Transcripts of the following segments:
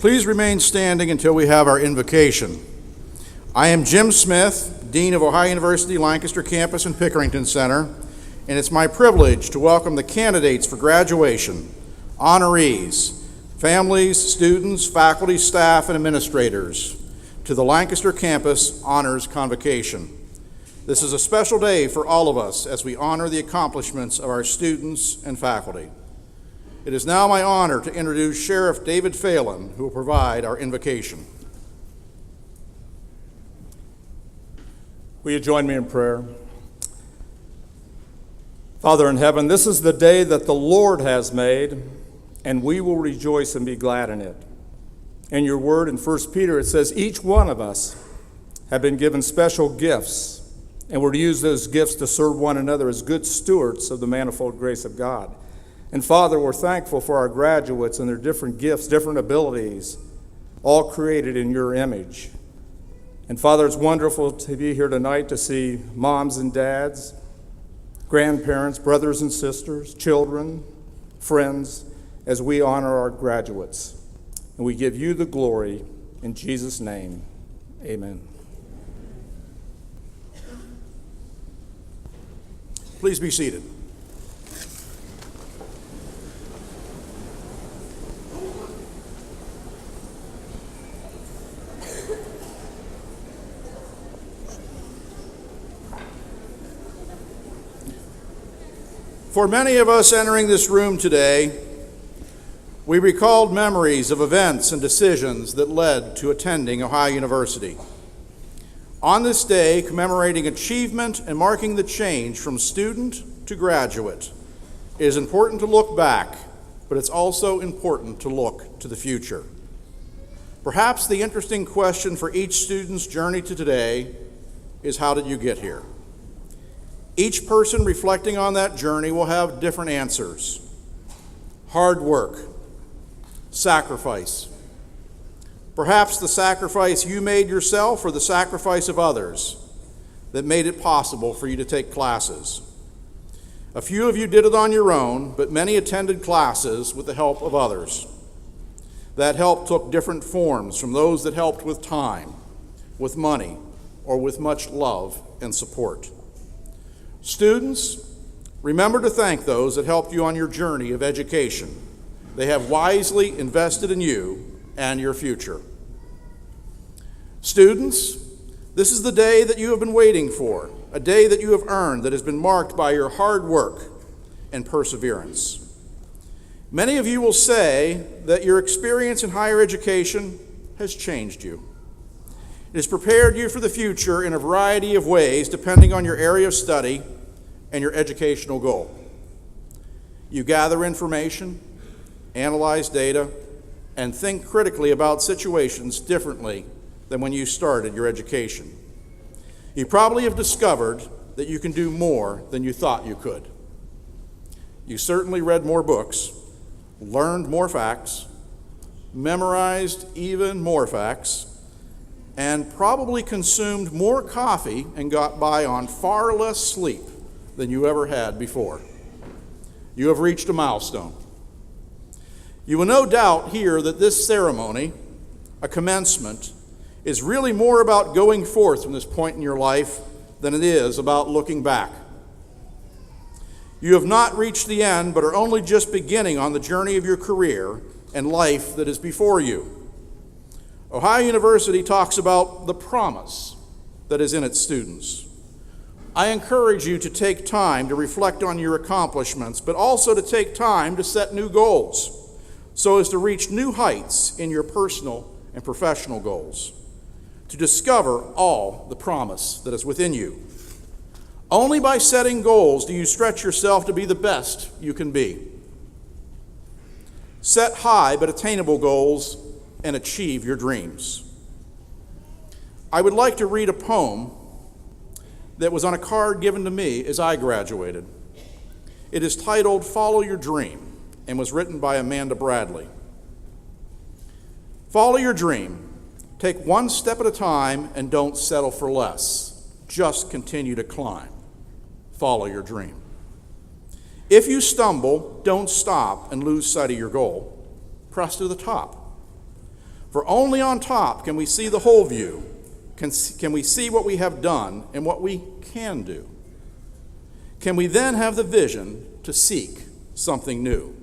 Please remain standing until we have our invocation. I am Jim Smith, Dean of Ohio University Lancaster Campus and Pickerington Center, and it's my privilege to welcome the candidates for graduation, honorees, families, students, faculty, staff, and administrators to the Lancaster Campus Honors Convocation. This is a special day for all of us as we honor the accomplishments of our students and faculty. It is now my honor to introduce Sheriff David Phelan, who will provide our invocation. Will you join me in prayer? Father in heaven, this is the day that the Lord has made, and we will rejoice and be glad in it. In your word in 1 Peter, it says, each one of us have been given special gifts, and we're to use those gifts to serve one another as good stewards of the manifold grace of God. And Father, we're thankful for our graduates and their different gifts, different abilities, all created in your image. And Father, it's wonderful to be here tonight to see moms and dads, grandparents, brothers and sisters, children, friends, as we honor our graduates. And we give you the glory in Jesus' name. Amen. Please be seated. For many of us entering this room today, we recalled memories of events and decisions that led to attending Ohio University. On this day, commemorating achievement and marking the change from student to graduate, it is important to look back, but it's also important to look to the future. Perhaps the interesting question for each student's journey to today is, how did you get here? Each person reflecting on that journey will have different answers. Hard work, sacrifice. Perhaps the sacrifice you made yourself or the sacrifice of others that made it possible for you to take classes. A few of you did it on your own, but many attended classes with the help of others. That help took different forms, from those that helped with time, with money, or with much love and support. Students, Remember to thank those that helped you on your journey of education. They have wisely invested in you and your future. Students, this is the day that you have been waiting for, a day that you have earned that has been marked by your hard work and perseverance. Many of you will say that your experience in higher education has changed you. It has prepared you for the future in a variety of ways depending on your area of study and your educational goal. You gather information, analyze data, and think critically about situations differently than when you started your education. You probably have discovered that you can do more than you thought you could. You certainly read more books, learned more facts, memorized even more facts, and probably consumed more coffee and got by on far less sleep than you ever had before. You have reached a milestone. You will no doubt hear that this ceremony, a commencement, is really more about going forth from this point in your life than it is about looking back. You have not reached the end, but are only just beginning on the journey of your career and life that is before you. Ohio University talks about the promise that is in its students. I encourage you to take time to reflect on your accomplishments, but also to take time to set new goals so as to reach new heights in your personal and professional goals, to discover all the promise that is within you. Only by setting goals do you stretch yourself to be the best you can be. Set high but attainable goals and achieve your dreams. I would like to read a poem that was on a card given to me as I graduated. It is titled "Follow Your Dream" and was written by Amanda Bradley. Follow your dream. Take one step at a time and don't settle for less. Just continue to climb. Follow your dream. If you stumble, don't stop and lose sight of your goal. Press to the top. For only on top can we see the whole view. Can we see what we have done and what we can do? Can we then have the vision to seek something new?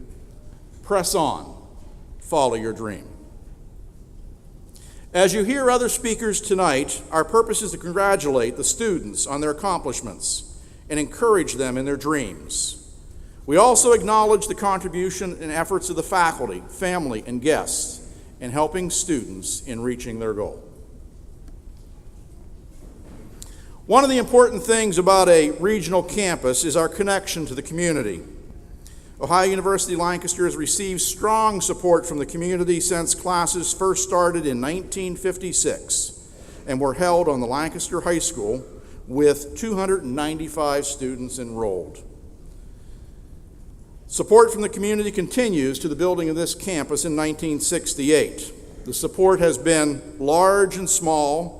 Press on. Follow your dream. As you hear other speakers tonight, our purpose is to congratulate the students on their accomplishments and encourage them in their dreams. We also acknowledge the contribution and efforts of the faculty, family, and guests in helping students in reaching their goal. One of the important things about a regional campus is our connection to the community. Ohio University Lancaster has received strong support from the community since classes first started in 1956 and were held on the Lancaster High School with 295 students enrolled. Support from the community continues to the building of this campus in 1968. The support has been large and small,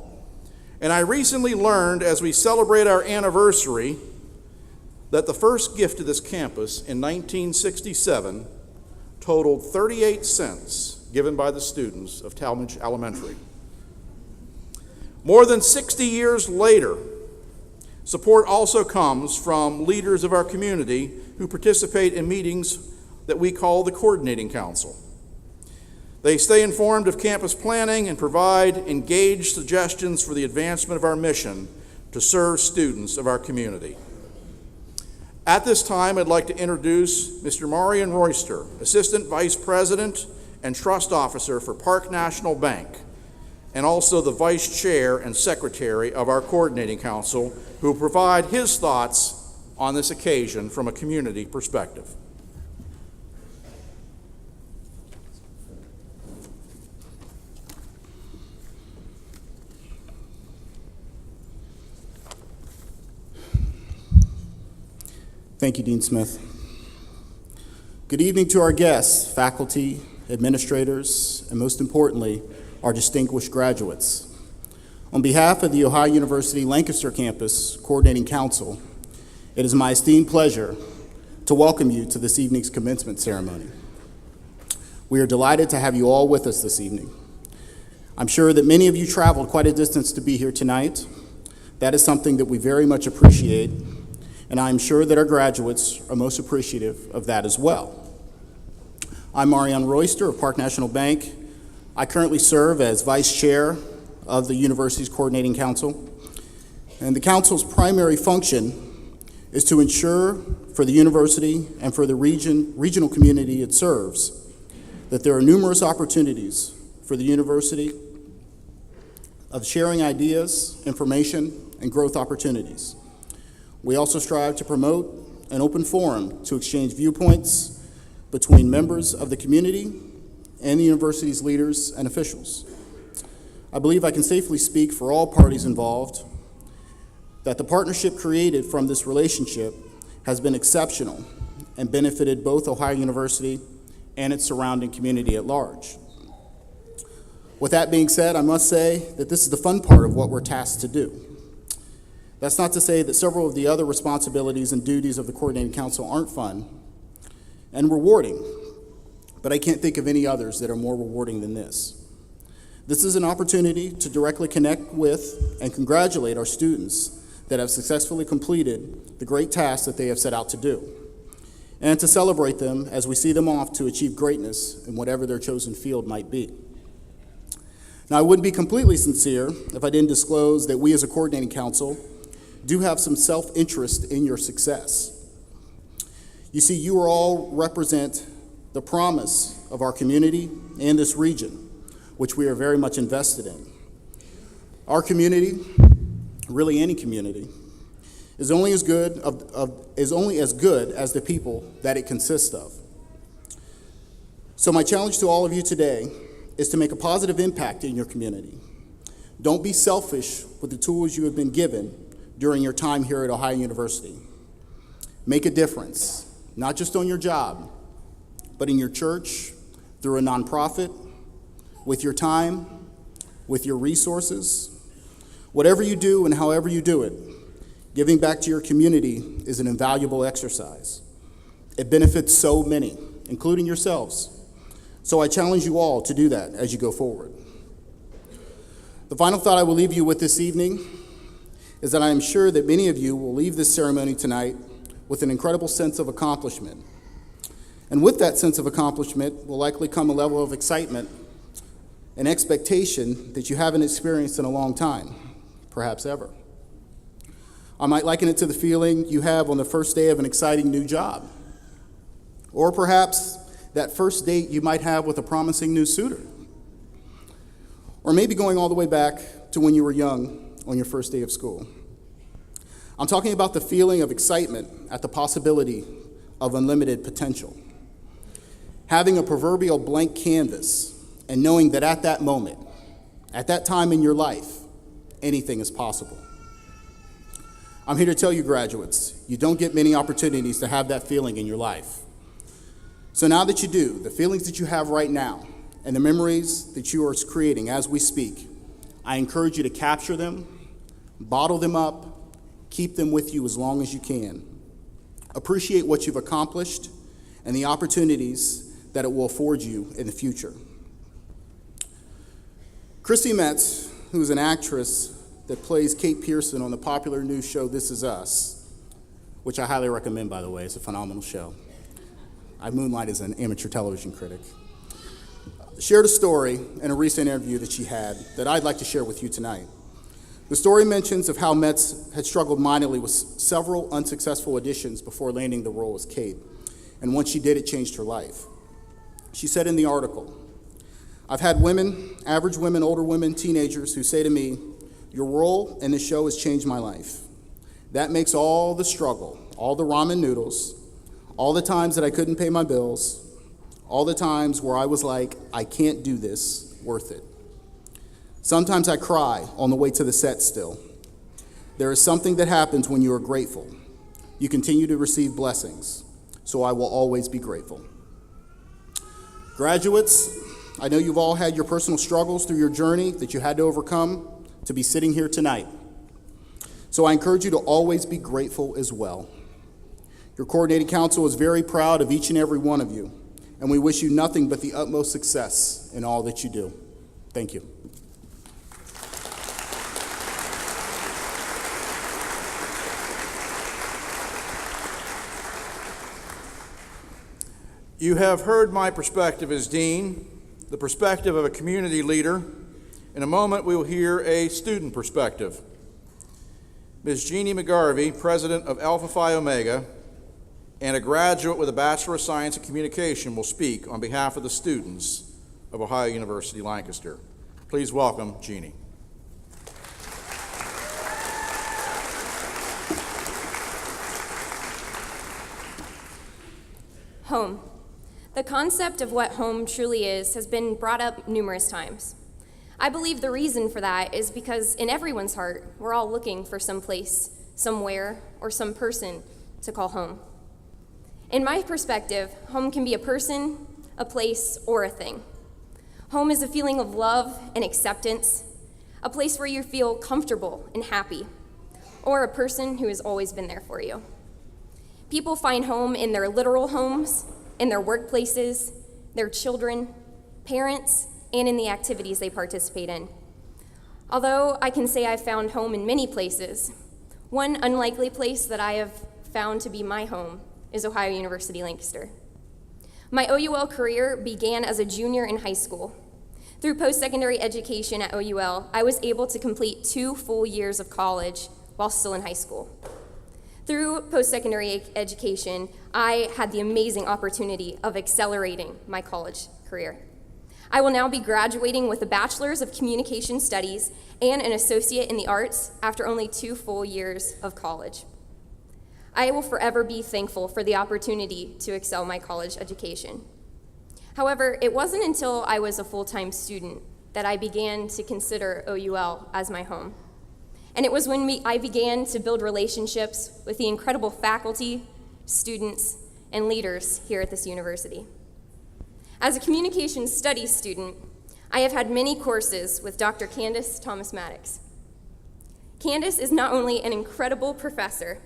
and I recently learned as we celebrate our anniversary that the first gift to this campus in 1967 totaled 38 cents given by the students of Talmadge Elementary. More than 60 years later, support also comes from leaders of our community who participate in meetings that we call the Coordinating Council. They stay informed of campus planning and provide engaged suggestions for the advancement of our mission to serve students of our community. At this time, I'd like to introduce Mr. Marion Royster, Assistant Vice President and Trust Officer for Park National Bank, and also the Vice Chair and Secretary of our Coordinating Council, who will provide his thoughts on this occasion from a community perspective. Thank you, Dean Smith. Good evening to our guests, faculty, administrators, and most importantly, our distinguished graduates. On behalf of the Ohio University Lancaster Campus Coordinating Council, it is my esteemed pleasure to welcome you to this evening's commencement ceremony. We are delighted to have you all with us this evening. I'm sure that many of you traveled quite a distance to be here tonight. That is something that we very much appreciate. and I'm sure that our graduates are most appreciative of that as well. I'm Marianne Royster of Park National Bank. I currently serve as Vice Chair of the university's Coordinating Council, and the Council's primary function is to ensure for the university and for the regional community it serves that there are numerous opportunities for the university of sharing ideas, information, and growth opportunities. We also strive to promote an open forum to exchange viewpoints between members of the community and the university's leaders and officials. I believe I can safely speak for all parties involved that the partnership created from this relationship has been exceptional and benefited both Ohio University and its surrounding community at large. With that being said, I must say that this is the fun part of what we're tasked to do. That's not to say that several of the other responsibilities and duties of the Coordinating Council aren't fun and rewarding, but I can't think of any others that are more rewarding than this. This is an opportunity to directly connect with and congratulate our students that have successfully completed the great tasks that they have set out to do, and to celebrate them as we see them off to achieve greatness in whatever their chosen field might be. Now, I wouldn't be completely sincere if I didn't disclose that we as a Coordinating Council do have some self-interest in your success. You see, you all represent the promise of our community and this region, which we are very much invested in. Our community, really any community, is only as good as the people that it consists of. So my challenge to all of you today is to make a positive impact in your community. Don't be selfish with the tools you have been given during your time here at Ohio University. Make a difference, not just on your job, but in your church, through a nonprofit, with your time, with your resources. Whatever you do and however you do it, giving back to your community is an invaluable exercise. It benefits so many, including yourselves. So I challenge you all to do that as you go forward. The final thought I will leave you with this evening is that I am sure that many of you will leave this ceremony tonight with an incredible sense of accomplishment. And with that sense of accomplishment will likely come a level of excitement and expectation that you haven't experienced in a long time, perhaps ever. I might liken it to the feeling you have on the first day of an exciting new job, or perhaps that first date you might have with a promising new suitor, or maybe going all the way back to when you were young on your first day of school. I'm talking about the feeling of excitement at the possibility of unlimited potential. Having a proverbial blank canvas and knowing that at that moment, at that time in your life, anything is possible. I'm here to tell you, graduates, you don't get many opportunities to have that feeling in your life. So now that you do, the feelings that you have right now and the memories that you are creating as we speak, I encourage you to capture them, bottle them up, keep them with you as long as you can. Appreciate what you've accomplished and the opportunities that it will afford you in the future. Chrissy Metz, who's an actress that plays Kate Pearson on the popular new show This Is Us, which I highly recommend, by the way. It's a phenomenal show. I moonlight as an amateur television critic. Shared a story in a recent interview that she had that I'd like to share with you tonight. The story mentions of how Metz had struggled mightily with several unsuccessful auditions before landing the role as Kate, and once she did, it changed her life. She said in the article, "I've had women, average women, older women, teenagers who say to me, 'Your role in this show has changed my life.' That makes all the struggle, all the ramen noodles, all the times that I couldn't pay my bills, all the times where I was like, I can't do this, worth it. Sometimes I cry on the way to the set still. There is something that happens when you are grateful. You continue to receive blessings, so I will always be grateful." Graduates, I know you've all had your personal struggles through your journey that you had to overcome to be sitting here tonight. So I encourage you to always be grateful as well. Your coordinating council is very proud of each and every one of you, and we wish you nothing but the utmost success in all that you do. Thank you. You have heard my perspective as dean, the perspective of a community leader. In a moment, we will hear a student perspective. Ms. Jeannie McGarvey, president of Alpha Phi Omega, and a graduate with a Bachelor of Science in Communication, will speak on behalf of the students of Ohio University Lancaster. Please welcome Jeannie. Home. The concept of what home truly is has been brought up numerous times. I believe the reason for that is because in everyone's heart, we're all looking for some place, somewhere, or some person to call home. In my perspective, home can be a person, a place, or a thing. Home is a feeling of love and acceptance, a place where you feel comfortable and happy, or a person who has always been there for you. People find home in their literal homes, in their workplaces, their children, parents, and in the activities they participate in. Although I can say I've found home in many places, one unlikely place that I have found to be my home is Ohio University Lancaster. My OUL career began as a junior in high school. Through post-secondary education at OUL, I was able to complete 2 full years of college while still in high school. Through post-secondary education, I had the amazing opportunity of accelerating my college career. I will now be graduating with a Bachelor's of Communication Studies and an Associate in the Arts after only 2 full years of college. I will forever be thankful for the opportunity to excel my college education. However, it wasn't until I was a full-time student that I began to consider OUL as my home. And it was when I began to build relationships with the incredible faculty, students, and leaders here at this university. As a communications studies student, I have had many courses with Dr. Candace Thomas-Maddox. Candace is not only an incredible professor,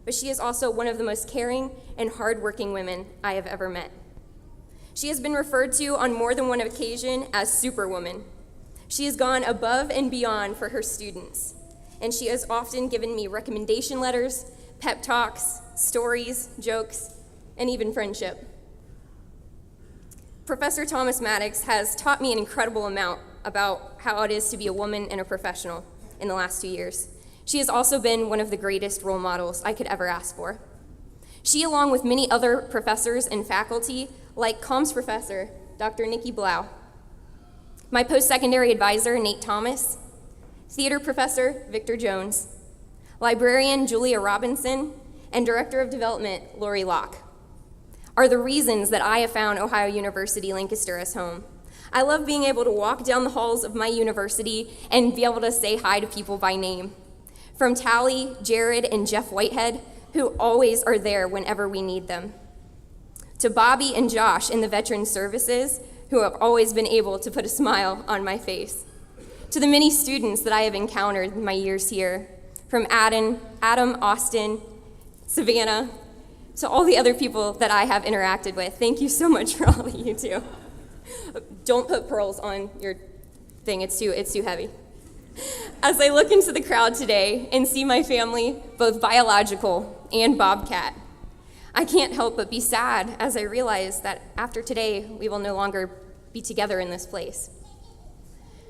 but she is also one of the most caring and hardworking women I have ever met. She has been referred to on more than one occasion as Superwoman. She has gone above and beyond for her students, and she has often given me recommendation letters, pep talks, stories, jokes, and even friendship. Professor Thomas-Maddox has taught me an incredible amount about how it is to be a woman and a professional in the last 2 years. She has also been one of the greatest role models I could ever ask for. She, along with many other professors and faculty, like comms professor Dr. Nikki Blau, my post-secondary advisor Nate Thomas, theater professor Victor Jones, librarian Julia Robinson, and director of development Lori Locke, are the reasons that I have found Ohio University Lancaster as home. I love being able to walk down the halls of my university and be able to say hi to people by name. From Tally, Jared, and Jeff Whitehead, who always are there whenever we need them, to Bobby and Josh in the Veteran Services, who have always been able to put a smile on my face, to the many students that I have encountered in my years here, from Adam, Austin, Savannah, to all the other people that I have interacted with. Thank you so much for all that you do. Don't put pearls on your thing, it's too heavy. As I look into the crowd today and see my family, both biological and Bobcat, I can't help but be sad as I realize that after today, we will no longer be together in this place.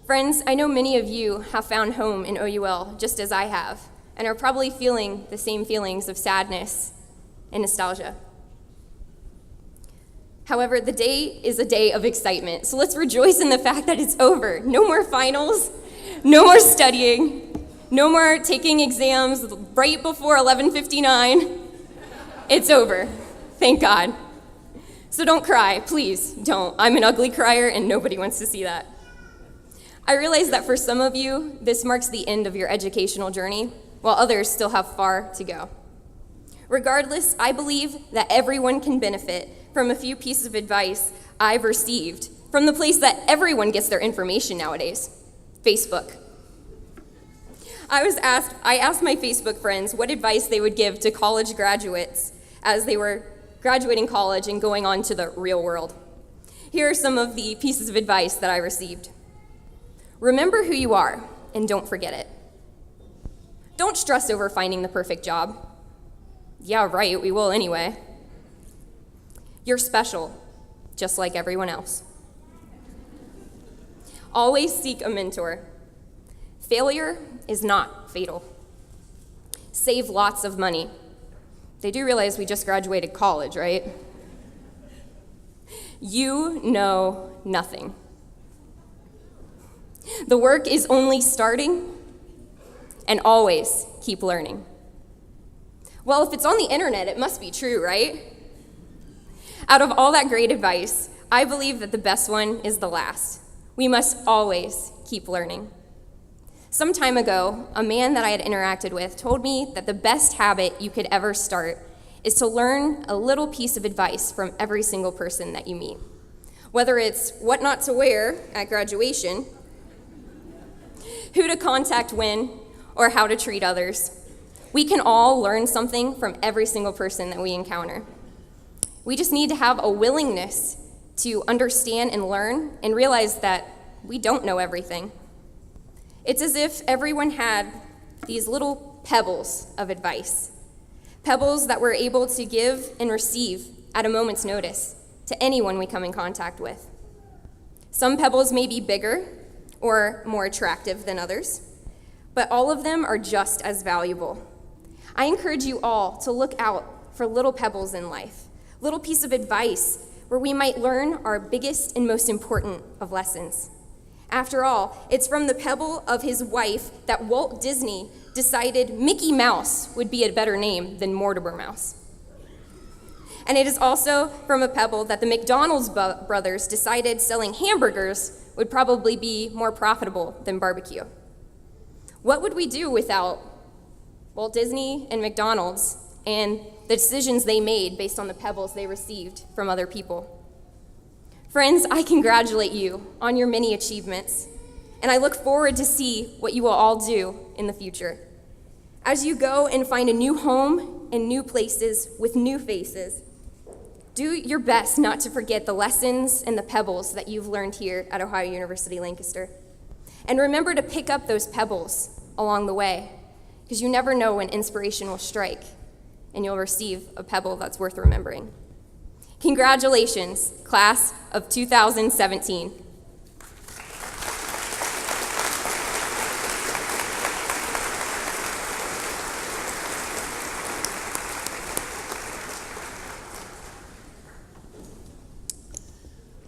Friends, I know many of you have found home in OUL just as I have, and are probably feeling the same feelings of sadness and nostalgia. However, the day is a day of excitement, so let's rejoice in the fact that it's over. No more finals, no more studying, no more taking exams right before 11:59. It's over, thank God. So don't cry, please don't. I'm an ugly crier and nobody wants to see that. I realize that for some of you, this marks the end of your educational journey, while others still have far to go. Regardless, I believe that everyone can benefit from a few pieces of advice I've received from the place that everyone gets their information nowadays, Facebook. I asked my Facebook friends what advice they would give to college graduates as they were graduating college and going on to the real world. Here are some of the pieces of advice that I received. Remember who you are and don't forget it. Don't stress over finding the perfect job. Yeah, right, we will anyway. You're special. just like everyone else. Always seek a mentor. Failure is not fatal. Save lots of money. They do realize we just graduated college, right? You know nothing. The work is only starting, and always keep learning. Well, if it's on the internet, it must be true, right? Out of all that great advice, I believe that the best one is the last. We must always keep learning. Some time ago, a man that I had interacted with told me that the best habit you could ever start is to learn a little piece of advice from every single person that you meet. Whether it's what not to wear at graduation, who to contact when, or how to treat others. We can all learn something from every single person that we encounter. We just need to have a willingness to understand and learn and realize that we don't know everything. It's as if everyone had these little pebbles of advice, pebbles that we're able to give and receive at a moment's notice to anyone we come in contact with. Some pebbles may be bigger or more attractive than others, but all of them are just as valuable. I encourage you all to look out for little pebbles in life, little piece of advice where we might learn our biggest and most important of lessons. After all, it's from the pebble of his wife that Walt Disney decided Mickey Mouse would be a better name than Mortimer Mouse. And it is also from a pebble that the McDonald's brothers decided selling hamburgers would probably be more profitable than barbecue. What would we do without Walt Disney and McDonald's and the decisions they made based on the pebbles they received from other people? Friends, I congratulate you on your many achievements, and I look forward to see what you will all do in the future. As you go and find a new home and new places with new faces, do your best not to forget the lessons and the pebbles that you've learned here at Ohio University Lancaster. And remember to pick up those pebbles along the way, because you never know when inspiration will strike, and you'll receive a pebble that's worth remembering. Congratulations, class of 2017.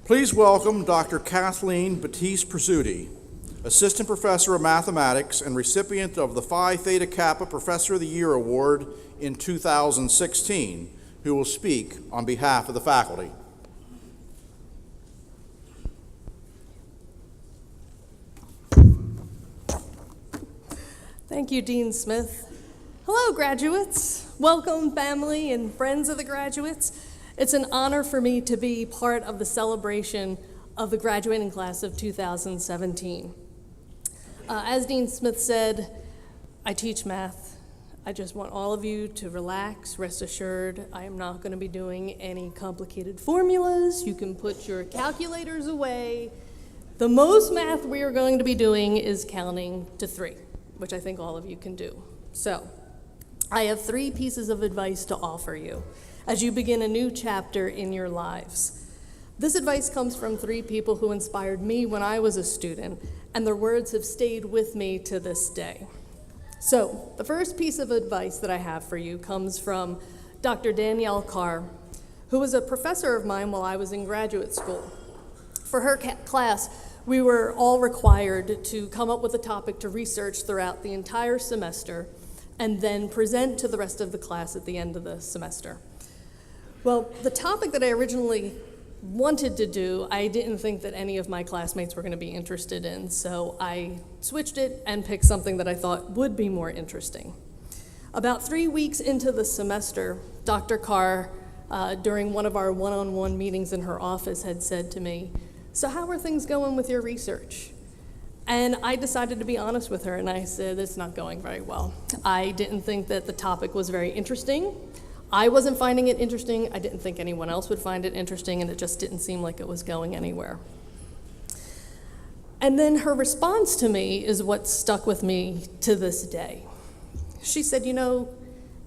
Please welcome Dr. Kathleen Batiste-Prizzuti, Assistant Professor of Mathematics and recipient of the Phi Theta Kappa Professor of the Year Award in 2016, who will speak on behalf of the faculty. Thank you, Dean Smith. Hello, graduates. Welcome, family and friends of the graduates. It's an honor for me to be part of the celebration of the graduating class of 2017. As Dean Smith said, I teach math. I just want all of you to relax, rest assured. I am not going to be doing any complicated formulas. You can put your calculators away. The most math we are going to be doing is counting to 3, which I think all of you can do. So, I have 3 pieces of advice to offer you as you begin a new chapter in your lives. This advice comes from 3 people who inspired me when I was a student, and their words have stayed with me to this day. So, the first piece of advice that I have for you comes from Dr. Danielle Carr, who was a professor of mine while I was in graduate school. For her class, we were all required to come up with a topic to research throughout the entire semester and then present to the rest of the class at the end of the semester. Well, the topic that I originally wanted to do, I didn't think that any of my classmates were going to be interested in, so I switched it and picked something that I thought would be more interesting. About 3 weeks into the semester, Dr. Carr, during one of our one-on-one meetings in her office, had said to me, "So how are things going with your research?" And I decided to be honest with her, and I said, "It's not going very well. I didn't think that the topic was very interesting. I wasn't finding it interesting. I didn't think anyone else would find it interesting, and it just didn't seem like it was going anywhere." And then her response to me is what stuck with me to this day. She said, "You know,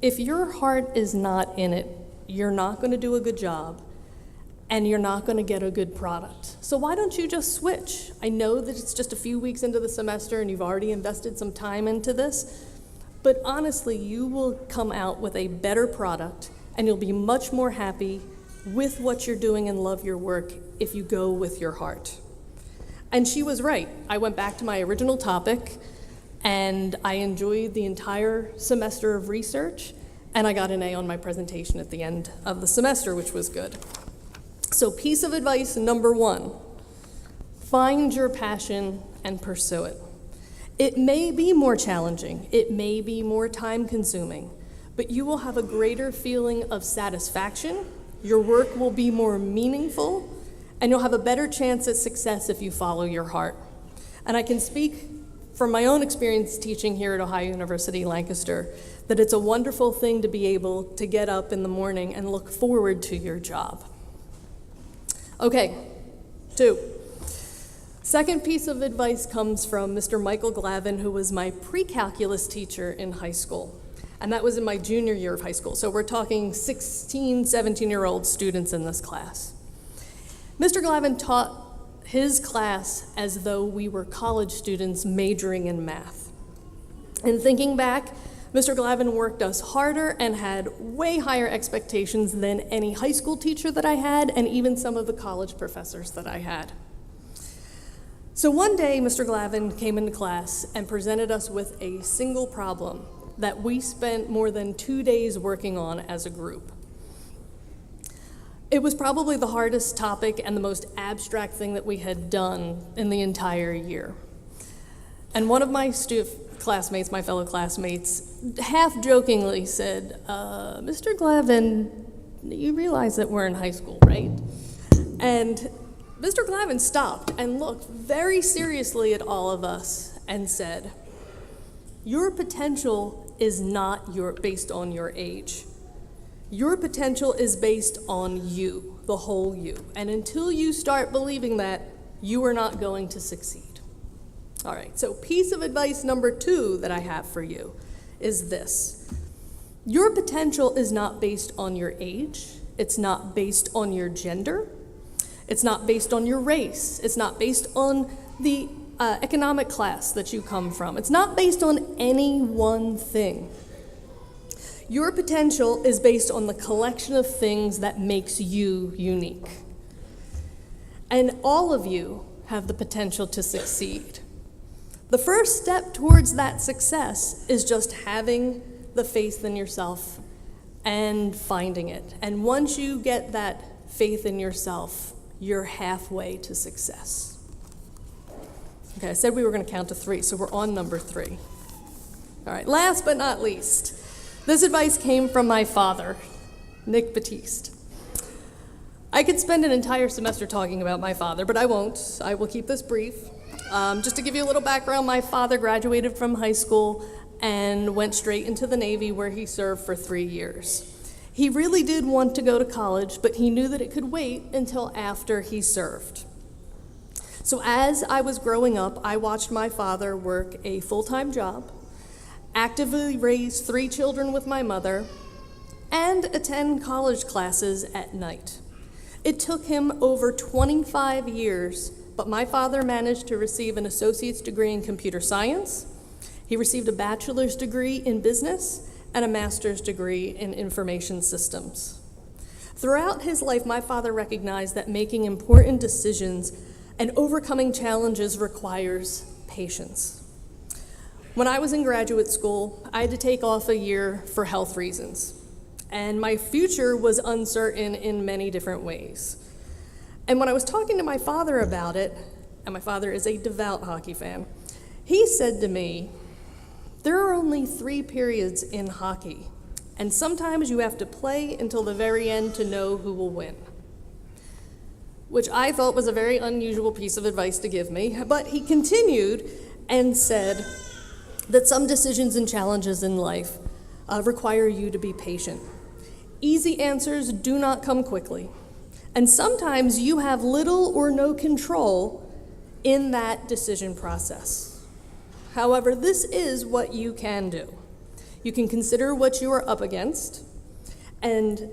if your heart is not in it, you're not going to do a good job, and you're not going to get a good product. So why don't you just switch? I know that it's just a few weeks into the semester and you've already invested some time into this, but honestly, you will come out with a better product and you'll be much more happy with what you're doing and love your work if you go with your heart. And she was right. I went back to my original topic and I enjoyed the entire semester of research, and I got an A on my presentation at the end of the semester, which was good. So piece of advice number 1, find your passion and pursue it. It may be more challenging, it may be more time-consuming, but you will have a greater feeling of satisfaction, your work will be more meaningful, and you'll have a better chance at success if you follow your heart. And I can speak from my own experience teaching here at Ohio University Lancaster that it's a wonderful thing to be able to get up in the morning and look forward to your job. Okay, 2. Second piece of advice comes from Mr. Michael Glavin, who was my pre-calculus teacher in high school. And that was in my junior year of high school. So we're talking 16, 17-year-old students in this class. Mr. Glavin taught his class as though we were college students majoring in math. And thinking back, Mr. Glavin worked us harder and had way higher expectations than any high school teacher that I had, and even some of the college professors that I had. So one day, Mr. Glavin came into class and presented us with a single problem that we spent more than 2 days working on as a group. It was probably the hardest topic and the most abstract thing that we had done in the entire year. And one of my classmates, my fellow classmates, half-jokingly said, Mr. Glavin, you realize that we're in high school, right? And Mr. Glavin stopped and looked very seriously at all of us and said, your potential is not based on your age. Your potential is based on you, the whole you. And until you start believing that, you are not going to succeed. All right, so piece of advice number 2 that I have for you is this. Your potential is not based on your age. It's not based on your gender. It's not based on your race. It's not based on the economic class that you come from. It's not based on any one thing. Your potential is based on the collection of things that makes you unique. And all of you have the potential to succeed. The first step towards that success is just having the faith in yourself and finding it. And once you get that faith in yourself, you're halfway to success. Okay, I said we were going to count to 3, so we're on number 3. All right, last but not least, this advice came from my father, Nick Batiste. I could spend an entire semester talking about my father, but I won't. I will keep this brief. Just to give you a little background, my father graduated from high school and went straight into the Navy, where he served for 3 years. He really did want to go to college, but he knew that it could wait until after he served. So as I was growing up, I watched my father work a full-time job, actively raise 3 children with my mother, and attend college classes at night. It took him over 25 years, but my father managed to receive an associate's degree in computer science. He received a bachelor's degree in business and a master's degree in information systems. Throughout his life, my father recognized that making important decisions and overcoming challenges requires patience. When I was in graduate school, I had to take off a year for health reasons, and my future was uncertain in many different ways. And when I was talking to my father about it, and my father is a devout hockey fan, he said to me, there are only 3 periods in hockey, and sometimes you have to play until the very end to know who will win. Which I thought was a very unusual piece of advice to give me, but he continued and said that some decisions and challenges in life require you to be patient. Easy answers do not come quickly, and sometimes you have little or no control in that decision process. However, this is what you can do. You can consider what you are up against and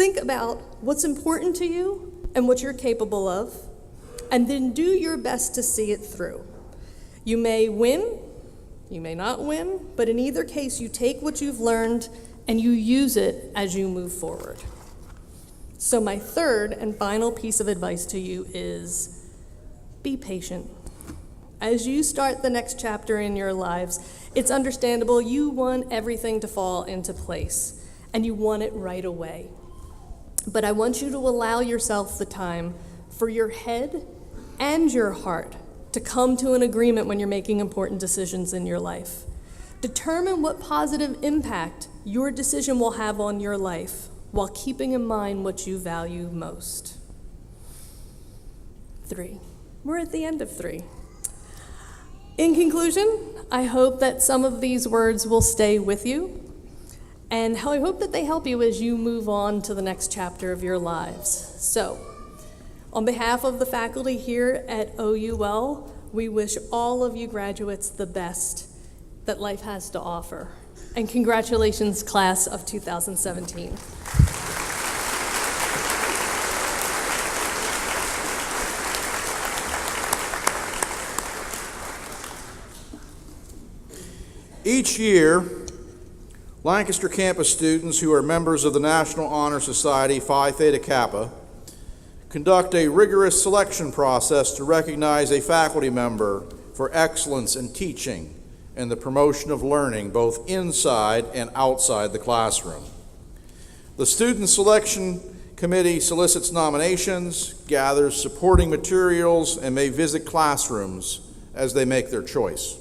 Think about what's important to you and what you're capable of, and then do your best to see it through. You may win, you may not win, but in either case, you take what you've learned and you use it as you move forward. So my third and final piece of advice to you is be patient. As you start the next chapter in your lives, it's understandable you want everything to fall into place, and you want it right away. But I want you to allow yourself the time for your head and your heart to come to an agreement when you're making important decisions in your life. Determine what positive impact your decision will have on your life while keeping in mind what you value most. 3. We're at the end of 3. In conclusion, I hope that some of these words will stay with you, and I hope that they help you as you move on to the next chapter of your lives. So, on behalf of the faculty here at OUL, we wish all of you graduates the best that life has to offer. And congratulations, class of 2017. Each year, Lancaster Campus students who are members of the National Honor Society Phi Theta Kappa conduct a rigorous selection process to recognize a faculty member for excellence in teaching and the promotion of learning both inside and outside the classroom. The Student Selection Committee solicits nominations, gathers supporting materials, and may visit classrooms as they make their choice.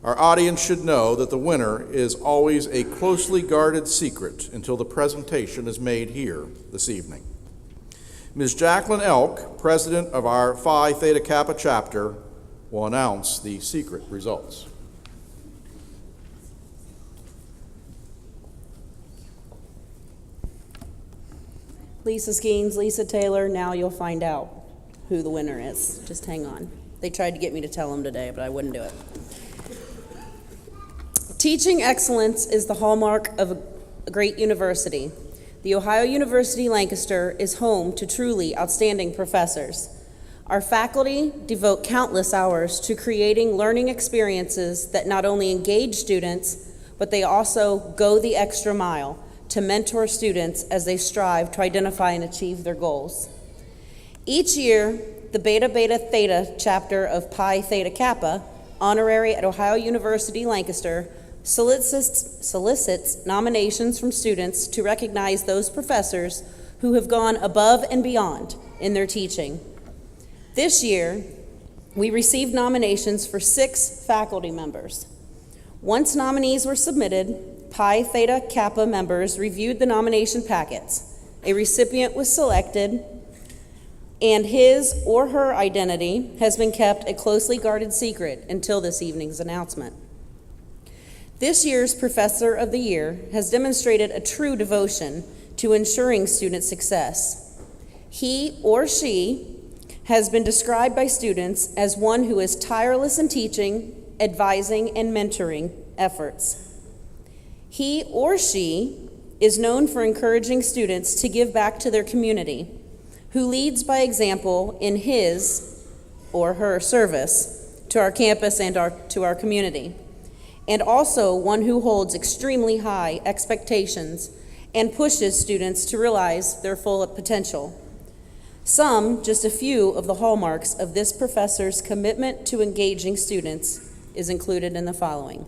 Our audience should know that the winner is always a closely guarded secret until the presentation is made here this evening. Ms. Jacqueline Elk, president of our Phi Theta Kappa chapter, will announce the secret results. Lisa Skeens, Lisa Taylor, now you'll find out who the winner is. Just hang on. They tried to get me to tell them today, but I wouldn't do it. Teaching excellence is the hallmark of a great university. The Ohio University Lancaster is home to truly outstanding professors. Our faculty devote countless hours to creating learning experiences that not only engage students, but they also go the extra mile to mentor students as they strive to identify and achieve their goals. Each year, the Beta Beta Theta chapter of Pi Theta Kappa, honorary at Ohio University Lancaster, solicits nominations from students to recognize those professors who have gone above and beyond in their teaching. This year, we received nominations for 6 faculty members. Once nominees were submitted, Pi Theta Kappa members reviewed the nomination packets. A recipient was selected, and his or her identity has been kept a closely guarded secret until this evening's announcement. This year's Professor of the Year has demonstrated a true devotion to ensuring student success. He or she has been described by students as one who is tireless in teaching, advising, and mentoring efforts. He or she is known for encouraging students to give back to their community, who leads by example in his or her service to our campus and to our community, and also one who holds extremely high expectations and pushes students to realize their full potential. Just a few of the hallmarks of this professor's commitment to engaging students is included in the following.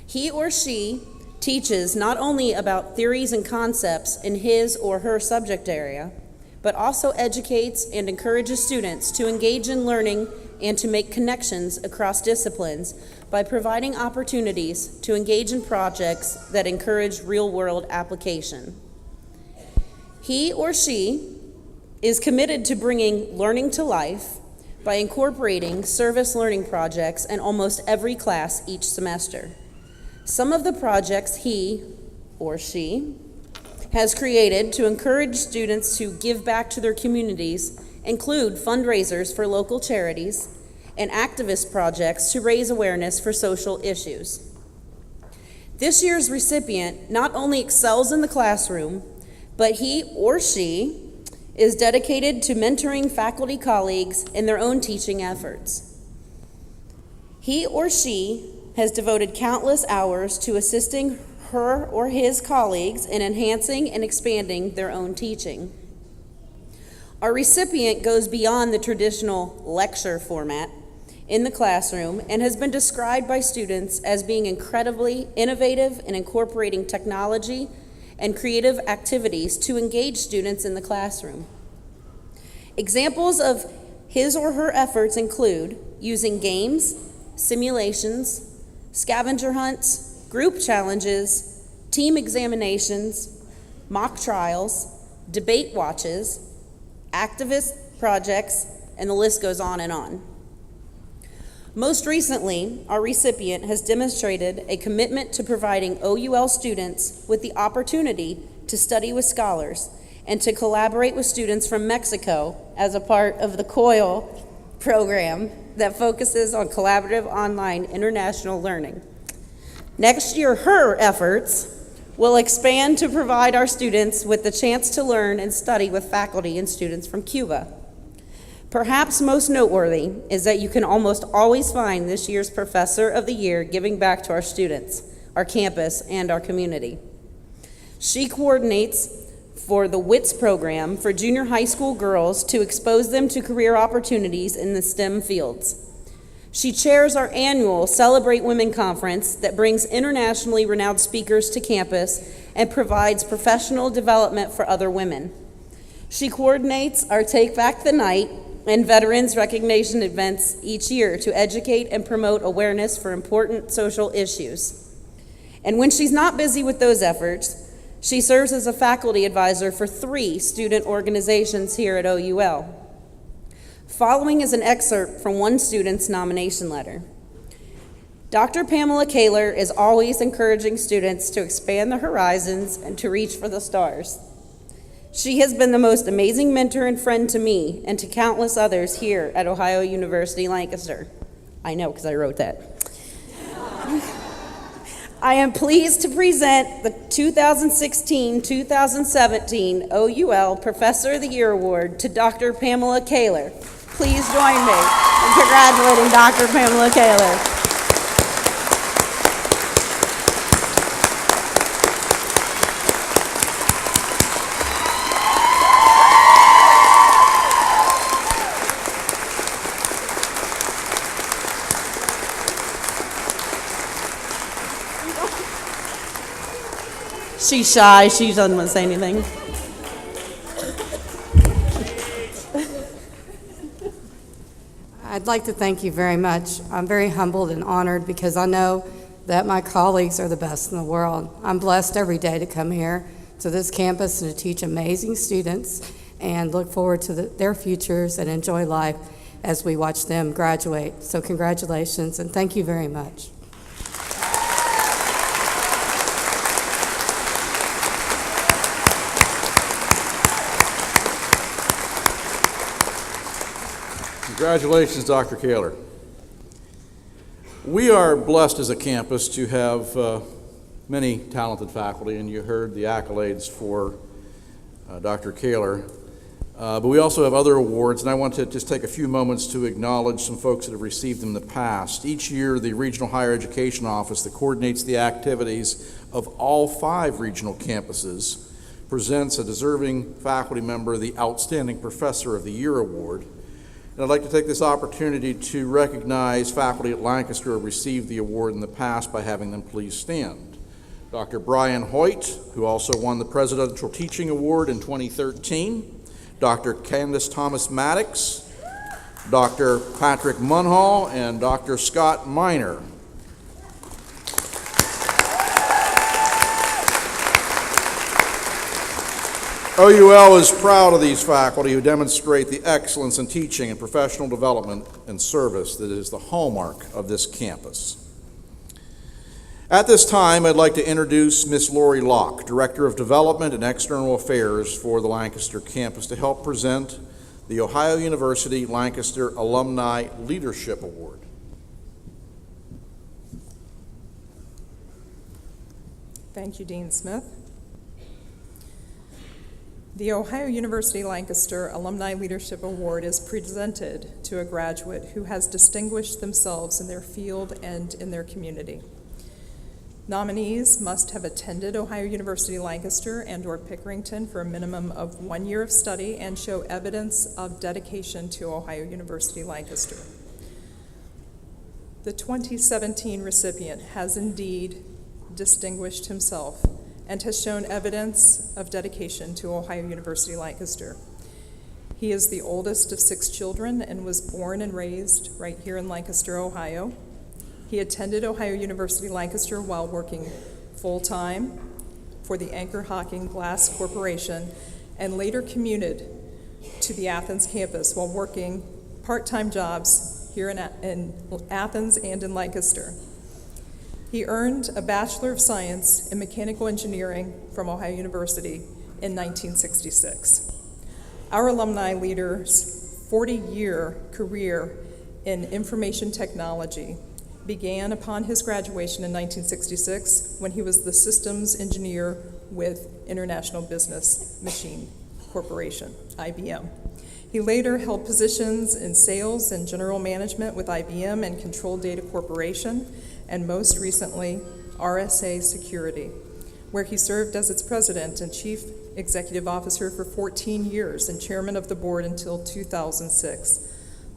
He or she teaches not only about theories and concepts in his or her subject area, but also educates and encourages students to engage in learning and to make connections across disciplines by providing opportunities to engage in projects that encourage real-world application. He or she is committed to bringing learning to life by incorporating service learning projects in almost every class each semester. Some of the projects he or she has created to encourage students to give back to their communities include fundraisers for local charities and activist projects to raise awareness for social issues. This year's recipient not only excels in the classroom, but he or she is dedicated to mentoring faculty colleagues in their own teaching efforts. He or she has devoted countless hours to assisting her or his colleagues in enhancing and expanding their own teaching. Our recipient goes beyond the traditional lecture format in the classroom and has been described by students as being incredibly innovative in incorporating technology and creative activities to engage students in the classroom. Examples of his or her efforts include using games, simulations, scavenger hunts, group challenges, team examinations, mock trials, debate watches, activist projects, and the list goes on and on. Most recently, our recipient has demonstrated a commitment to providing OUL students with the opportunity to study with scholars and to collaborate with students from Mexico as a part of the COIL program that focuses on collaborative online international learning. Next year, her efforts will expand to provide our students with the chance to learn and study with faculty and students from Cuba. Perhaps most noteworthy is that you can almost always find this year's Professor of the Year giving back to our students, our campus, and our community. She coordinates for the WITS program for junior high school girls to expose them to career opportunities in the STEM fields. She chairs our annual Celebrate Women conference that brings internationally renowned speakers to campus and provides professional development for other women. She coordinates our Take Back the Night and veterans recognition events each year to educate and promote awareness for important social issues. And when she's not busy with those efforts, she serves as a faculty advisor for 3 student organizations here at OUL. Following is an excerpt from one student's nomination letter. Dr. Pamela Kaler is always encouraging students to expand their horizons and to reach for the stars. She has been the most amazing mentor and friend to me and to countless others here at Ohio University Lancaster. I know, because I wrote that. I am pleased to present the 2016-2017 OUL Professor of the Year Award to Dr. Pamela Kaler. Please join me in congratulating Dr. Pamela Kaler. She's shy. She doesn't want to say anything. I'd like to thank you very much. I'm very humbled and honored because I know that my colleagues are the best in the world. I'm blessed every day to come here to this campus and to teach amazing students and look forward to their futures and enjoy life as we watch them graduate. So congratulations and thank you very much. Congratulations, Dr. Kaler. We are blessed as a campus to have many talented faculty, and you heard the accolades for Dr. Kaler. But we also have other awards, and I want to just take a few moments to acknowledge some folks that have received them in the past. Each year, the Regional Higher Education Office that coordinates the activities of all 5 regional campuses presents a deserving faculty member the Outstanding Professor of the Year Award. And I'd like to take this opportunity to recognize faculty at Lancaster who have received the award in the past by having them please stand. Dr. Brian Hoyt, who also won the Presidential Teaching Award in 2013, Dr. Candace Thomas Maddox, Dr. Patrick Munhall, and Dr. Scott Miner. OUL is proud of these faculty who demonstrate the excellence in teaching and professional development and service that is the hallmark of this campus. At this time, I'd like to introduce Ms. Lori Locke, Director of Development and External Affairs for the Lancaster Campus, to help present the Ohio University Lancaster Alumni Leadership Award. Thank you, Dean Smith. The Ohio University Lancaster Alumni Leadership Award is presented to a graduate who has distinguished themselves in their field and in their community. Nominees must have attended Ohio University Lancaster and/or Pickerington for a minimum of 1 year of study and show evidence of dedication to Ohio University Lancaster. The 2017 recipient has indeed distinguished himself and has shown evidence of dedication to Ohio University Lancaster. He is the oldest of 6 children and was born and raised right here in Lancaster, Ohio. He attended Ohio University Lancaster while working full-time for the Anchor Hocking Glass Corporation and later commuted to the Athens campus while working part-time jobs here in Athens and in Lancaster. He earned a Bachelor of Science in Mechanical Engineering from Ohio University in 1966. Our alumni leader's 40-year career in information technology began upon his graduation in 1966 when he was the systems engineer with International Business Machine Corporation, IBM. He later held positions in sales and general management with IBM and Control Data Corporation, and most recently, RSA Security, where he served as its president and chief executive officer for 14 years and chairman of the board until 2006.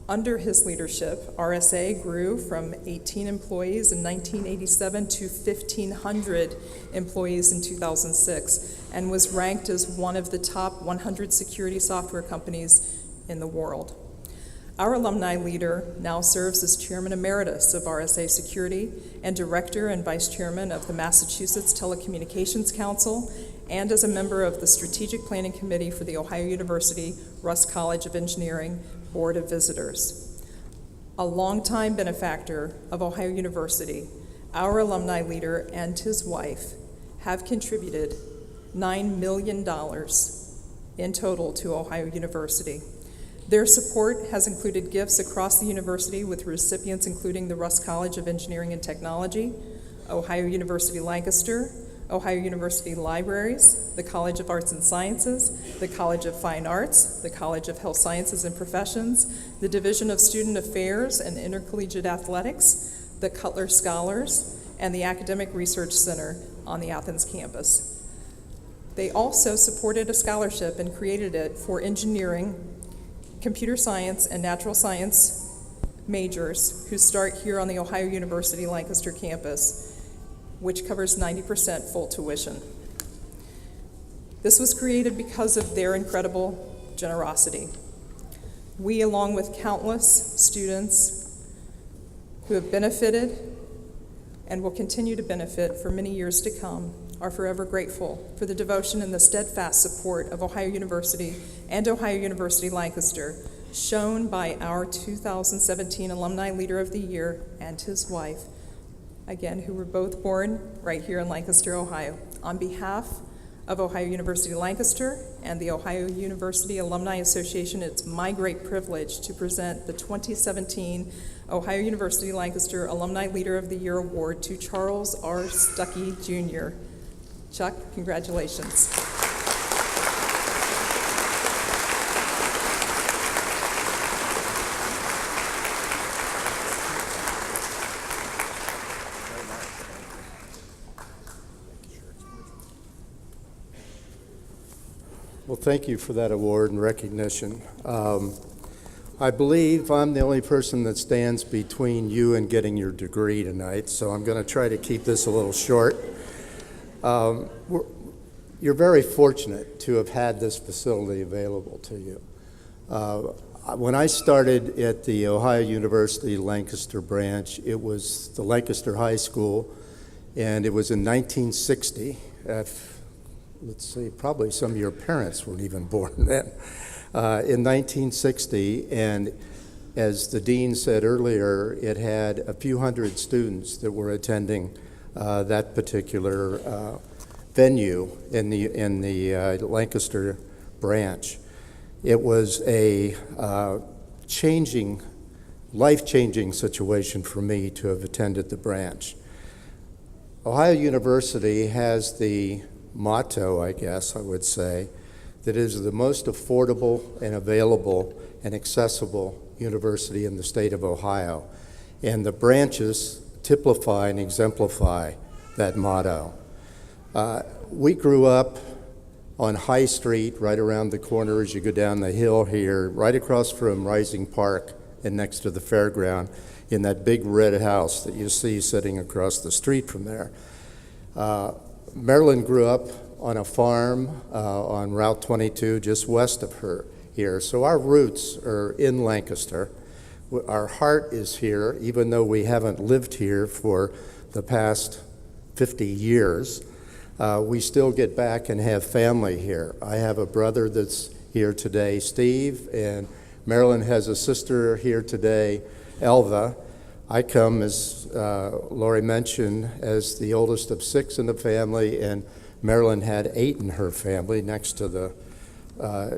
Under his leadership, RSA grew from 18 employees in 1987 to 1,500 employees in 2006 and was ranked as one of the top 100 security software companies in the world. Our alumni leader now serves as Chairman Emeritus of RSA Security and Director and Vice Chairman of the Massachusetts Telecommunications Council and as a member of the Strategic Planning Committee for the Ohio University Russ College of Engineering Board of Visitors. A longtime benefactor of Ohio University, our alumni leader and his wife have contributed $9 million in total to Ohio University. Their support has included gifts across the university with recipients including the Russ College of Engineering and Technology, Ohio University Lancaster, Ohio University Libraries, the College of Arts and Sciences, the College of Fine Arts, the College of Health Sciences and Professions, the Division of Student Affairs and Intercollegiate Athletics, the Cutler Scholars, and the Academic Research Center on the Athens campus. They also supported a scholarship and created it for engineering, computer science, and natural science majors who start here on the Ohio University Lancaster campus, which covers 90% full tuition. This was created because of their incredible generosity. We, along with countless students who have benefited and will continue to benefit for many years to come, are forever grateful for the devotion and the steadfast support of Ohio University and Ohio University Lancaster, shown by our 2017 Alumni Leader of the Year and his wife, again, who were both born right here in Lancaster, Ohio. On behalf of Ohio University Lancaster and the Ohio University Alumni Association, it's my great privilege to present the 2017 Ohio University Lancaster Alumni Leader of the Year Award to Charles R. Stuckey, Jr. Chuck, congratulations. Well, thank you for that award and recognition. I believe I'm the only person that stands between you and getting your degree tonight, so I'm going to try to keep this a little short. You're very fortunate to have had this facility available to you. When I started at the Ohio University Lancaster branch, it was the Lancaster High School, and it was in 1960. Let's see, probably some of your parents weren't even born then. In 1960, and as the dean said earlier, it had a few hundred students that were attending that particular venue in the Lancaster branch. It was a life-changing situation for me to have attended the branch. Ohio University has the motto, I guess I would say, that it is the most affordable and available and accessible university in the state of Ohio. And the branches typify and exemplify that motto. We grew up on High Street, right around the corner as you go down the hill here, right across from Rising Park and next to the fairground, in that big red house that you see sitting across the street from there. Marilyn grew up on a farm on Route 22 just west of her here. So our roots are in Lancaster. Our heart is here, even though we haven't lived here for the past 50 years. We still get back and have family here. I have a brother that's here today, Steve, and Marilyn has a sister here today, Elva. I come, as Lori mentioned, as the oldest of 6 in the family, and Marilyn had 8 in her family, next to the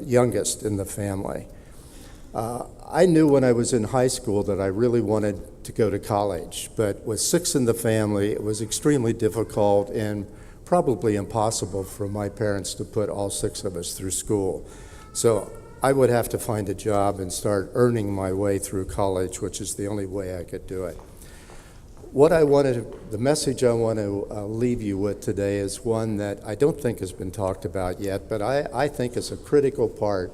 youngest in the family. I knew when I was in high school that I really wanted to go to college, but with 6 in the family, it was extremely difficult and probably impossible for my parents to put all 6 of us through school. So I would have to find a job and start earning my way through college, which is the only way I could do it. The message I want to leave you with today is one that I don't think has been talked about yet, but I think is a critical part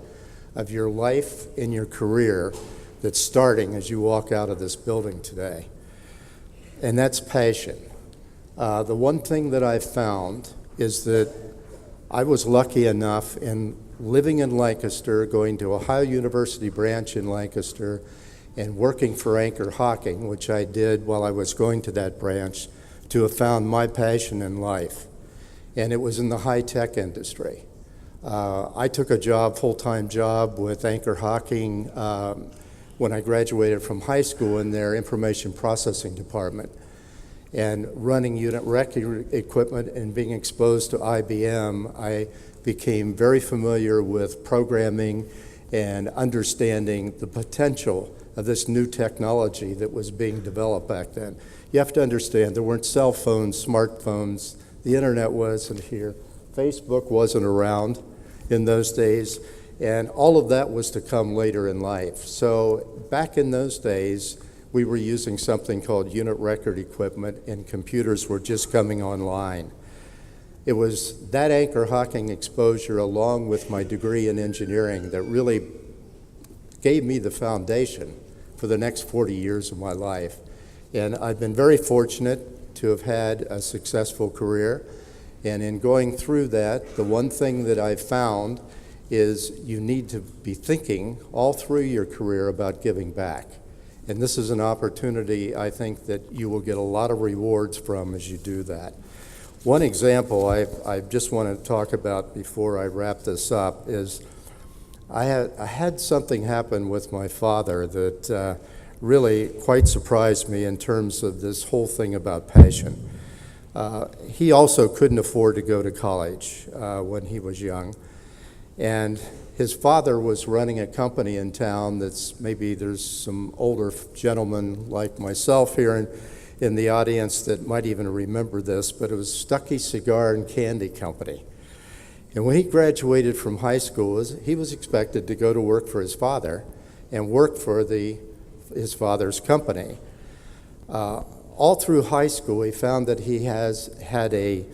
of your life and your career that's starting as you walk out of this building today. And that's passion. The one thing that I've found is that I was lucky enough in living in Lancaster, going to Ohio University branch in Lancaster, and working for Anchor Hocking, which I did while I was going to that branch, to have found my passion in life. And it was in the high-tech industry. I took a full-time job with Anchor Hocking when I graduated from high school in their information processing department, and running unit record equipment and being exposed to IBM, I became very familiar with programming and understanding the potential of this new technology that was being developed back then. You have to understand, there weren't cell phones, smartphones, the internet wasn't here, Facebook wasn't around in those days, and all of that was to come later in life. So back in those days, we were using something called unit record equipment, and computers were just coming online. It was that Anchor Hocking exposure, along with my degree in engineering, that really gave me the foundation for the next 40 years of my life. And I've been very fortunate to have had a successful career. And in going through that, the one thing that I've found is you need to be thinking all through your career about giving back. And this is an opportunity, I think, that you will get a lot of rewards from as you do that. One example I just want to talk about before I wrap this up is I had something happen with my father that really quite surprised me in terms of this whole thing about passion. He also couldn't afford to go to college when he was young. And his father was running a company in town maybe there's some older gentlemen like myself here in the audience that might even remember this, but it was Stuckey Cigar and Candy Company. And when he graduated from high school, he was expected to go to work for his father and work for his father's company. All through high school, he found that he had a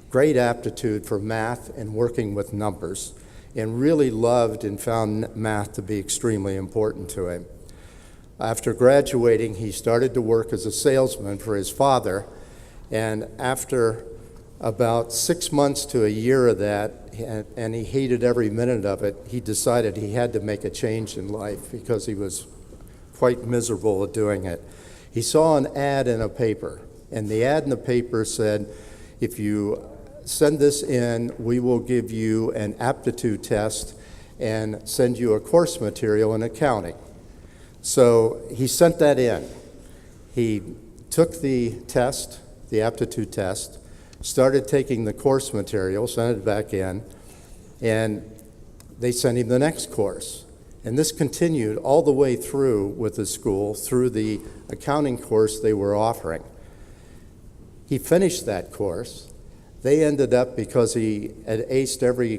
great aptitude for math and working with numbers, and really loved and found math to be extremely important to him. After graduating, he started to work as a salesman for his father, and after about 6 months to a year of that, and he hated every minute of it, he decided he had to make a change in life because he was quite miserable at doing it. He saw an ad in a paper, and the ad in the paper said, if you send this in, we will give you an aptitude test and send you a course material in accounting. So he sent that in. He took the test, the aptitude test, started taking the course material, sent it back in, and they sent him the next course. And this continued all the way through with the school, through the accounting course they were offering. He finished that course. They ended up, because he had aced every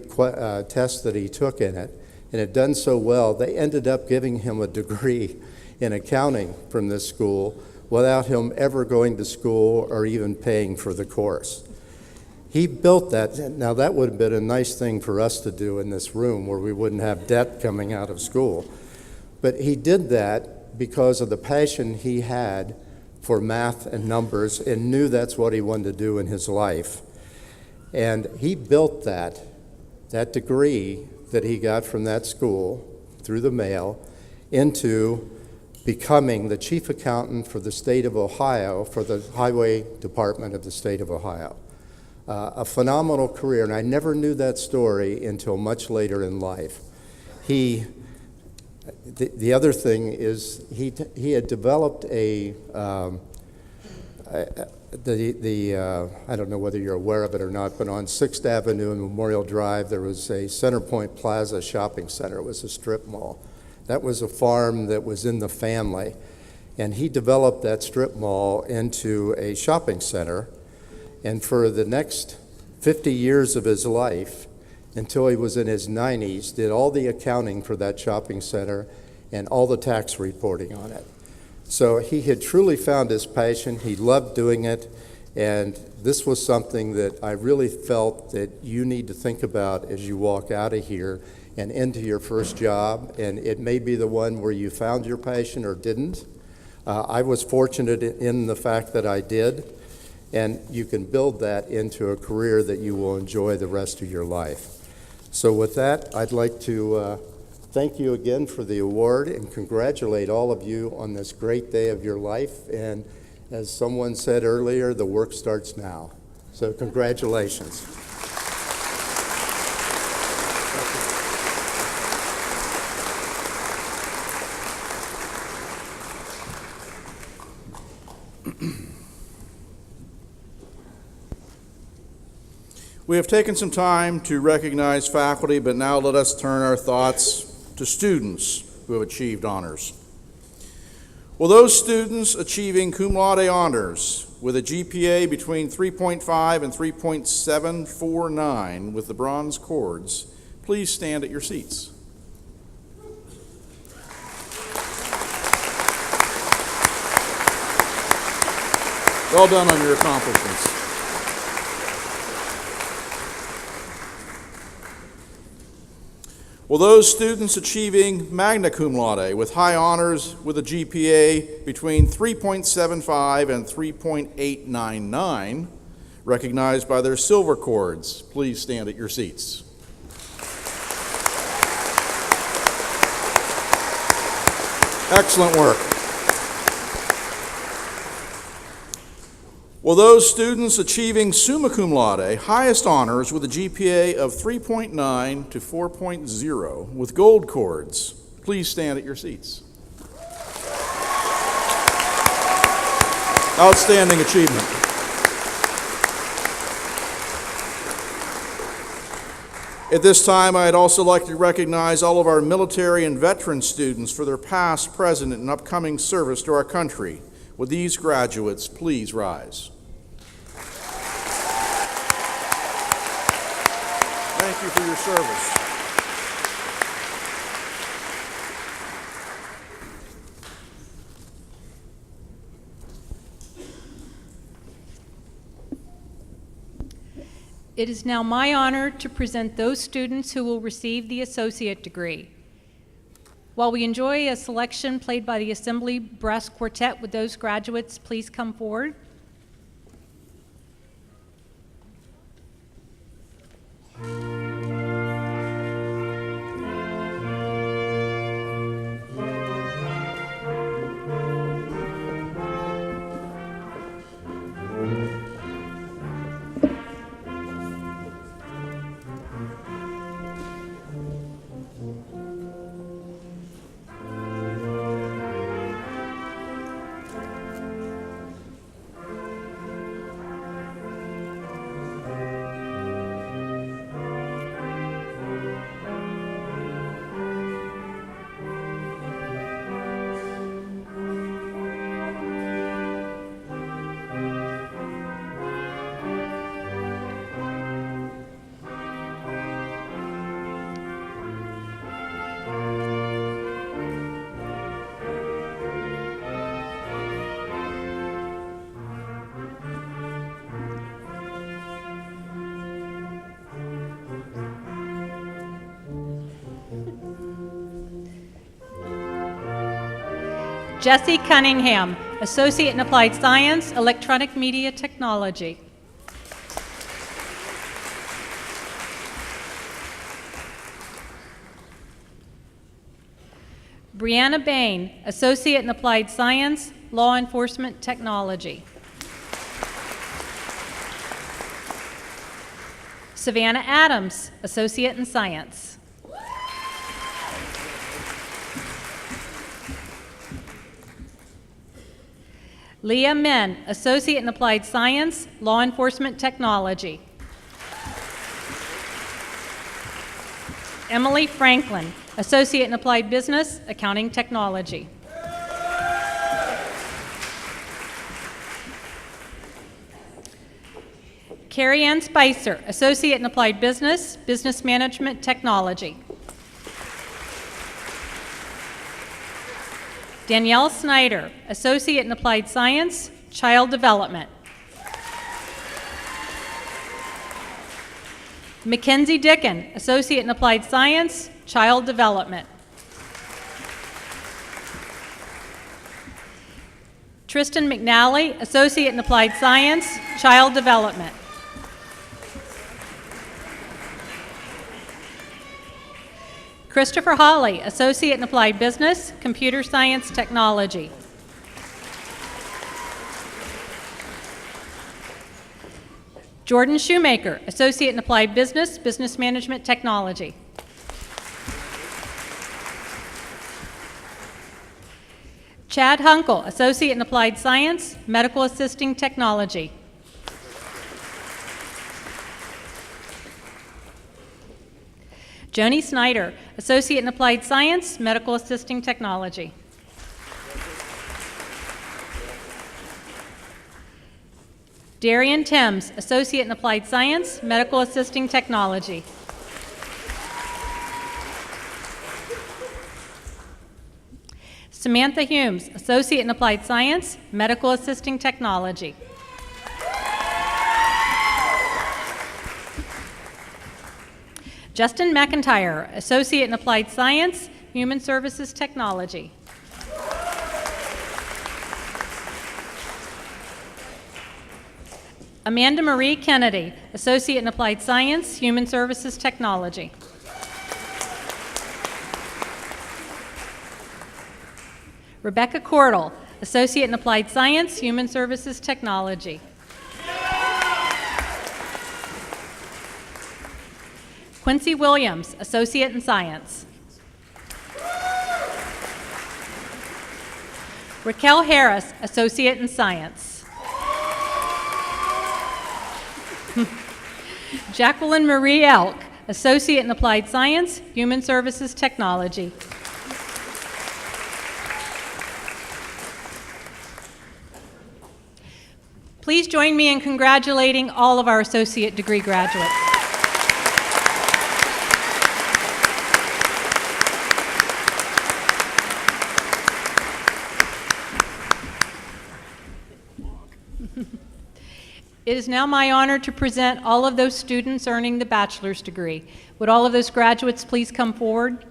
test that he took in it and had done so well, they ended up giving him a degree in accounting from this school without him ever going to school or even paying for the course. He built that. Now, that would have been a nice thing for us to do in this room where we wouldn't have debt coming out of school. But he did that because of the passion he had for math and numbers and knew that's what he wanted to do in his life. And he built that degree that he got from that school through the mail into becoming the chief accountant for the state of Ohio, for the Highway Department of the state of Ohio. A phenomenal career, and I never knew that story until much later in life. The other thing is he had developed I don't know whether you're aware of it or not, but on 6th Avenue and Memorial Drive, there was a Centerpoint Plaza shopping center. It was a strip mall. That was a farm that was in the family, and he developed that strip mall into a shopping center, and for the next 50 years of his life, until he was in his 90s, did all the accounting for that shopping center and all the tax reporting on it. So he had truly found his passion. He loved doing it, and this was something that I really felt that you need to think about as you walk out of here and into your first job, and it may be the one where you found your passion or didn't. I was fortunate in the fact that I did, and you can build that into a career that you will enjoy the rest of your life. So with that, I'd like to thank you again for the award and congratulate all of you on this great day of your life. And as someone said earlier, the work starts now. So congratulations. We have taken some time to recognize faculty, but now let us turn our thoughts to students who have achieved honors. Will those students achieving cum laude honors with a GPA between 3.5 and 3.749 with the bronze cords please stand at your seats? Well done on your accomplishments. Will those students achieving magna cum laude with high honors with a GPA between 3.75 and 3.899, recognized by their silver cords, please stand at your seats? Excellent work. Will those students achieving summa cum laude, highest honors with a GPA of 3.9 to 4.0 with gold cords, please stand at your seats? Outstanding achievement. At this time, I'd also like to recognize all of our military and veteran students for their past, present, and upcoming service to our country. Would these graduates please rise? Thank you for your service. It is now my honor to present those students who will receive the associate degree. While we enjoy a selection played by the Assembly Brass Quartet, would those graduates please come forward? Jesse Cunningham, Associate in Applied Science, Electronic Media Technology. Brianna Bain, Associate in Applied Science, Law Enforcement Technology. Savannah Adams, Associate in Science. Leah Min, Associate in Applied Science, Law Enforcement Technology. Emily Franklin, Associate in Applied Business, Accounting Technology. Carrie Ann Spicer, Associate in Applied Business, Business Management Technology. Danielle Snyder, Associate in Applied Science, Child Development. Mackenzie Dicken, Associate in Applied Science, Child Development. Tristan McNally, Associate in Applied Science, Child Development. Christopher Hawley, Associate in Applied Business, Computer Science Technology. Jordan Shoemaker, Associate in Applied Business, Business Management Technology. Chad Hunkel, Associate in Applied Science, Medical Assisting Technology. Joni Snyder, Associate in Applied Science, Medical Assisting Technology. Darian Timms, Associate in Applied Science, Medical Assisting Technology. Samantha Humes, Associate in Applied Science, Medical Assisting Technology. Justin McIntyre, Associate in Applied Science, Human Services Technology. Amanda Marie Kennedy, Associate in Applied Science, Human Services Technology. Rebecca Cordell, Associate in Applied Science, Human Services Technology. Quincy Williams, Associate in Science. Raquel Harris, Associate in Science. Jacqueline Marie Elk, Associate in Applied Science, Human Services Technology. Please join me in congratulating all of our associate degree graduates. It is now my honor to present all of those students earning the bachelor's degree. Would all of those graduates please come forward?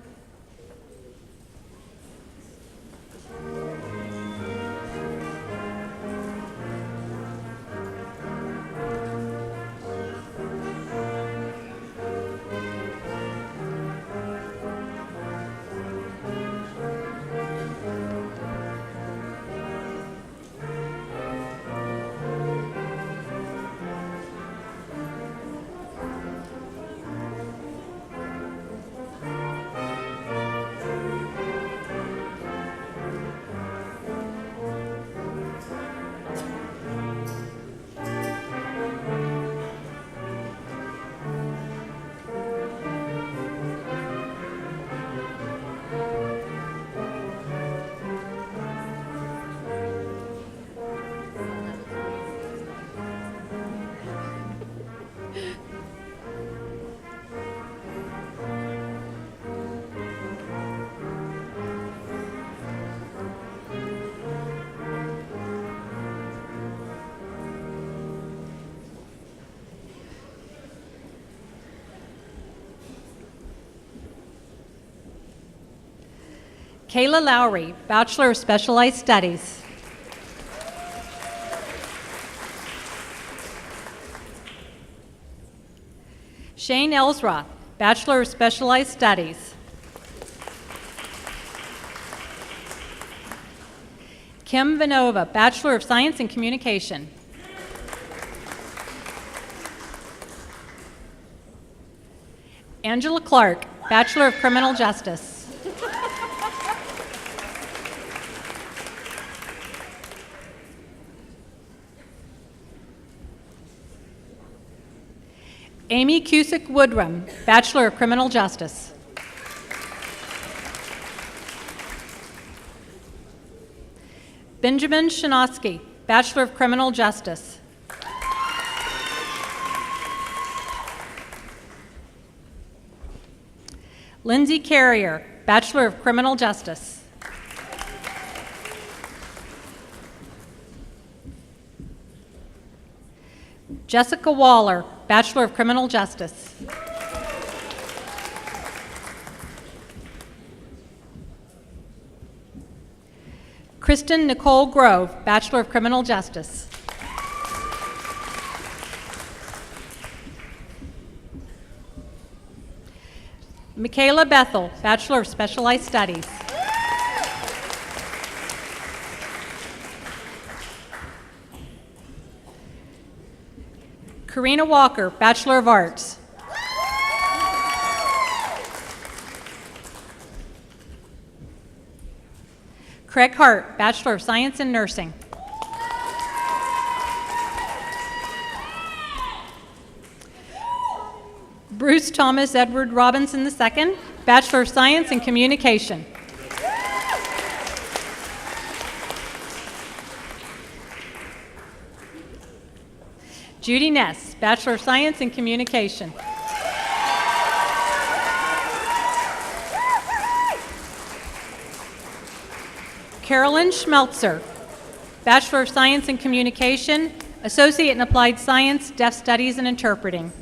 Kayla Lowry, Bachelor of Specialized Studies. Shane Ellsroth, Bachelor of Specialized Studies. Kim Vanova, Bachelor of Science in Communication. Angela Clark, Bachelor of Criminal Justice. Amy Cusick Woodrum, Bachelor of Criminal Justice. Benjamin Shinosky, Bachelor of Criminal Justice. Lindsay Carrier, Bachelor of Criminal Justice. Jessica Waller, Bachelor of Criminal Justice. Kristen Nicole Grove, Bachelor of Criminal Justice. Michaela Bethel, Bachelor of Specialized Studies. Karina Walker, Bachelor of Arts. Craig Hart, Bachelor of Science in Nursing. Bruce Thomas Edward Robinson II, Bachelor of Science in Communication. Judy Ness, Bachelor of Science in Communication. Carolyn Schmeltzer, Bachelor of Science in Communication, Associate in Applied Science, Deaf Studies and Interpreting.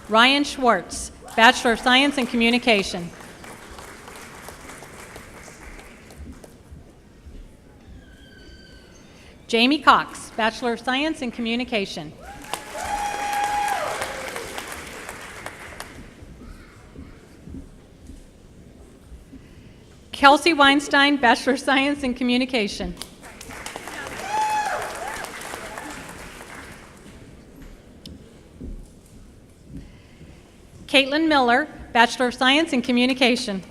Ryan Schwartz, Bachelor of Science in Communication. Jamie Cox, Bachelor of Science in Communication. Kelsey Weinstein, Bachelor of Science in Communication. Caitlin Miller, Bachelor of Science in Communication.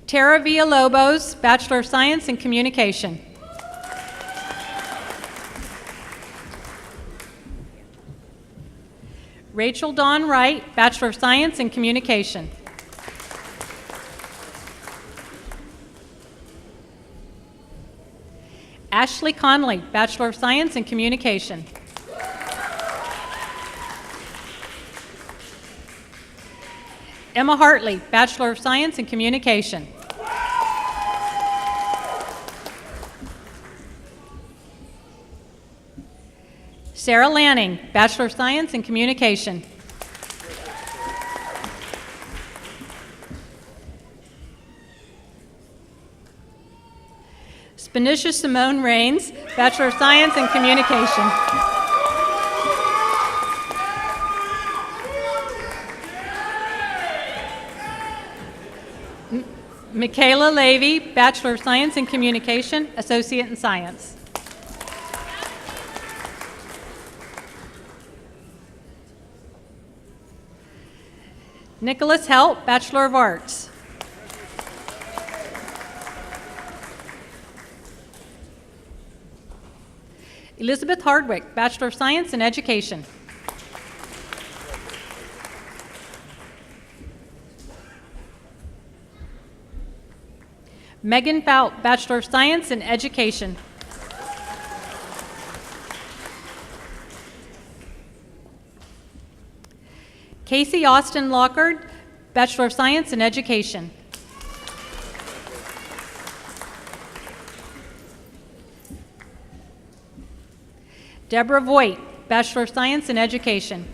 Tara Villalobos, Bachelor of Science in Communication. Rachel Dawn Wright, Bachelor of Science in Communication. Ashley Conley, Bachelor of Science in Communication. Emma Hartley, Bachelor of Science in Communication. Sarah Lanning, Bachelor of Science in Communication. Benicia Simone Rains, Bachelor of Science in Communication. Michaela Levy, Bachelor of Science in Communication, Associate in Science. Nicholas Helt, Bachelor of Arts. Elizabeth Hardwick, Bachelor of Science in Education. Megan Fout, Bachelor of Science in Education. Casey Austin Lockard, Bachelor of Science in Education. Deborah Voigt, Bachelor of Science in Education.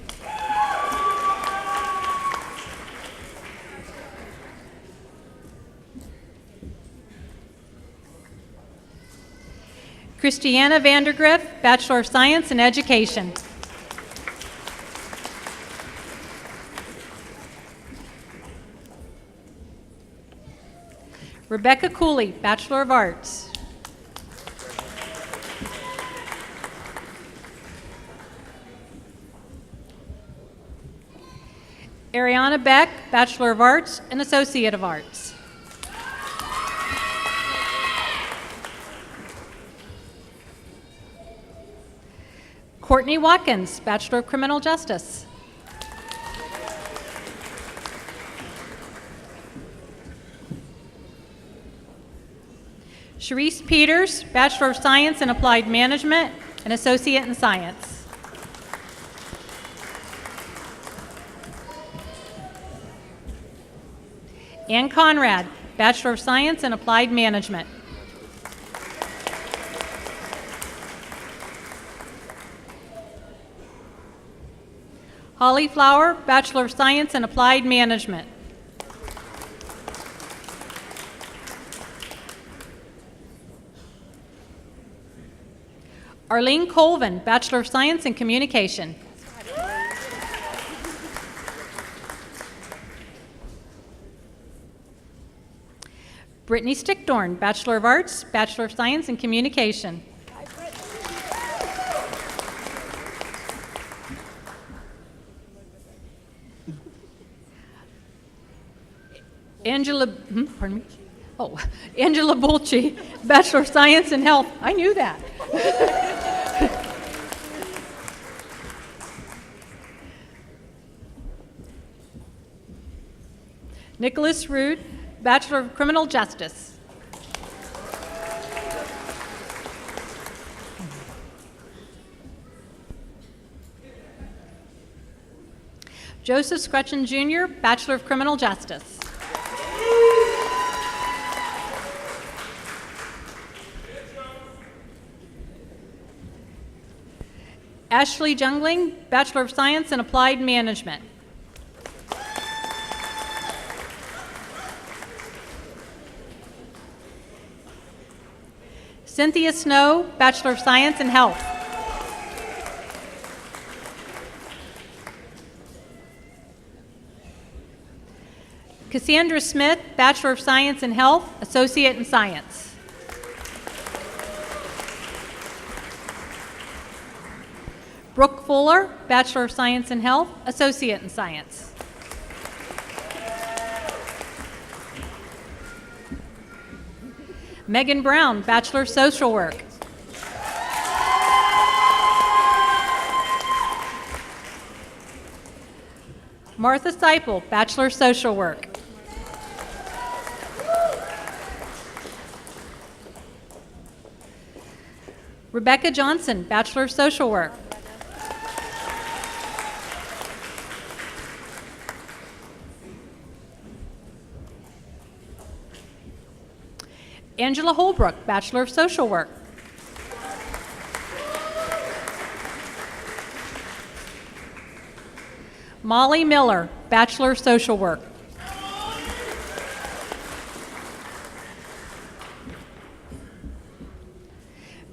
Christiana Vandergriff, Bachelor of Science in Education. Rebecca Cooley, Bachelor of Arts. Ariana Beck, Bachelor of Arts and Associate of Arts. Courtney Watkins, Bachelor of Criminal Justice. Sharice Peters, Bachelor of Science in Applied Management and Associate in Science. Ann Conrad, Bachelor of Science in Applied Management. Holly Flower, Bachelor of Science in Applied Management. Arlene Colvin, Bachelor of Science in Communication. Brittany Stickdorn, Bachelor of Arts, Bachelor of Science in Communication. Angela Bulci, Bachelor of Science in Health. I knew that. Nicholas Rood, Bachelor of Criminal Justice. Joseph Scrutchen Jr., Bachelor of Criminal Justice. Ashley Jungling, Bachelor of Science in Applied Management. Cynthia Snow, Bachelor of Science in Health. Cassandra Smith, Bachelor of Science in Health, Associate in Science. Brooke Fuller, Bachelor of Science in Health, Associate in Science. Megan Brown, Bachelor of Social Work. Martha Seipel, Bachelor of Social Work. Rebecca Johnson, Bachelor of Social Work. Angela Holbrook, Bachelor of Social Work. Molly Miller, Bachelor of Social Work.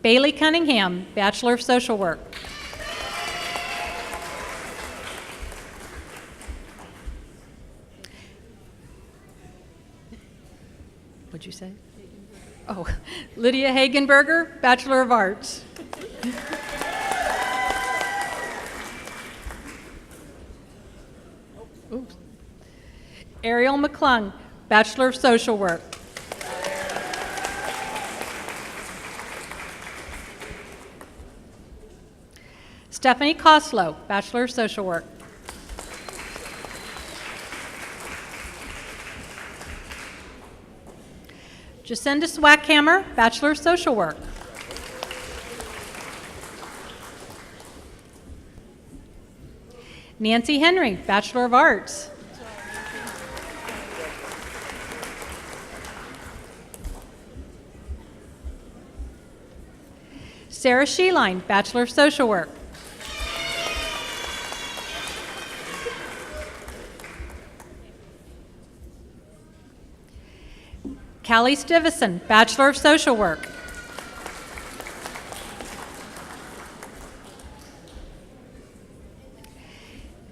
Bailey Cunningham, Bachelor of Social Work. What'd you say? Oh, Lydia Hagenberger, Bachelor of Arts. Oops. Ariel McClung, Bachelor of Social Work. Stephanie Koslow, Bachelor of Social Work. Jacinda Swackhammer, Bachelor of Social Work. Nancy Henry, Bachelor of Arts. Sarah Sheeline, Bachelor of Social Work. Callie Stivison, Bachelor of Social Work.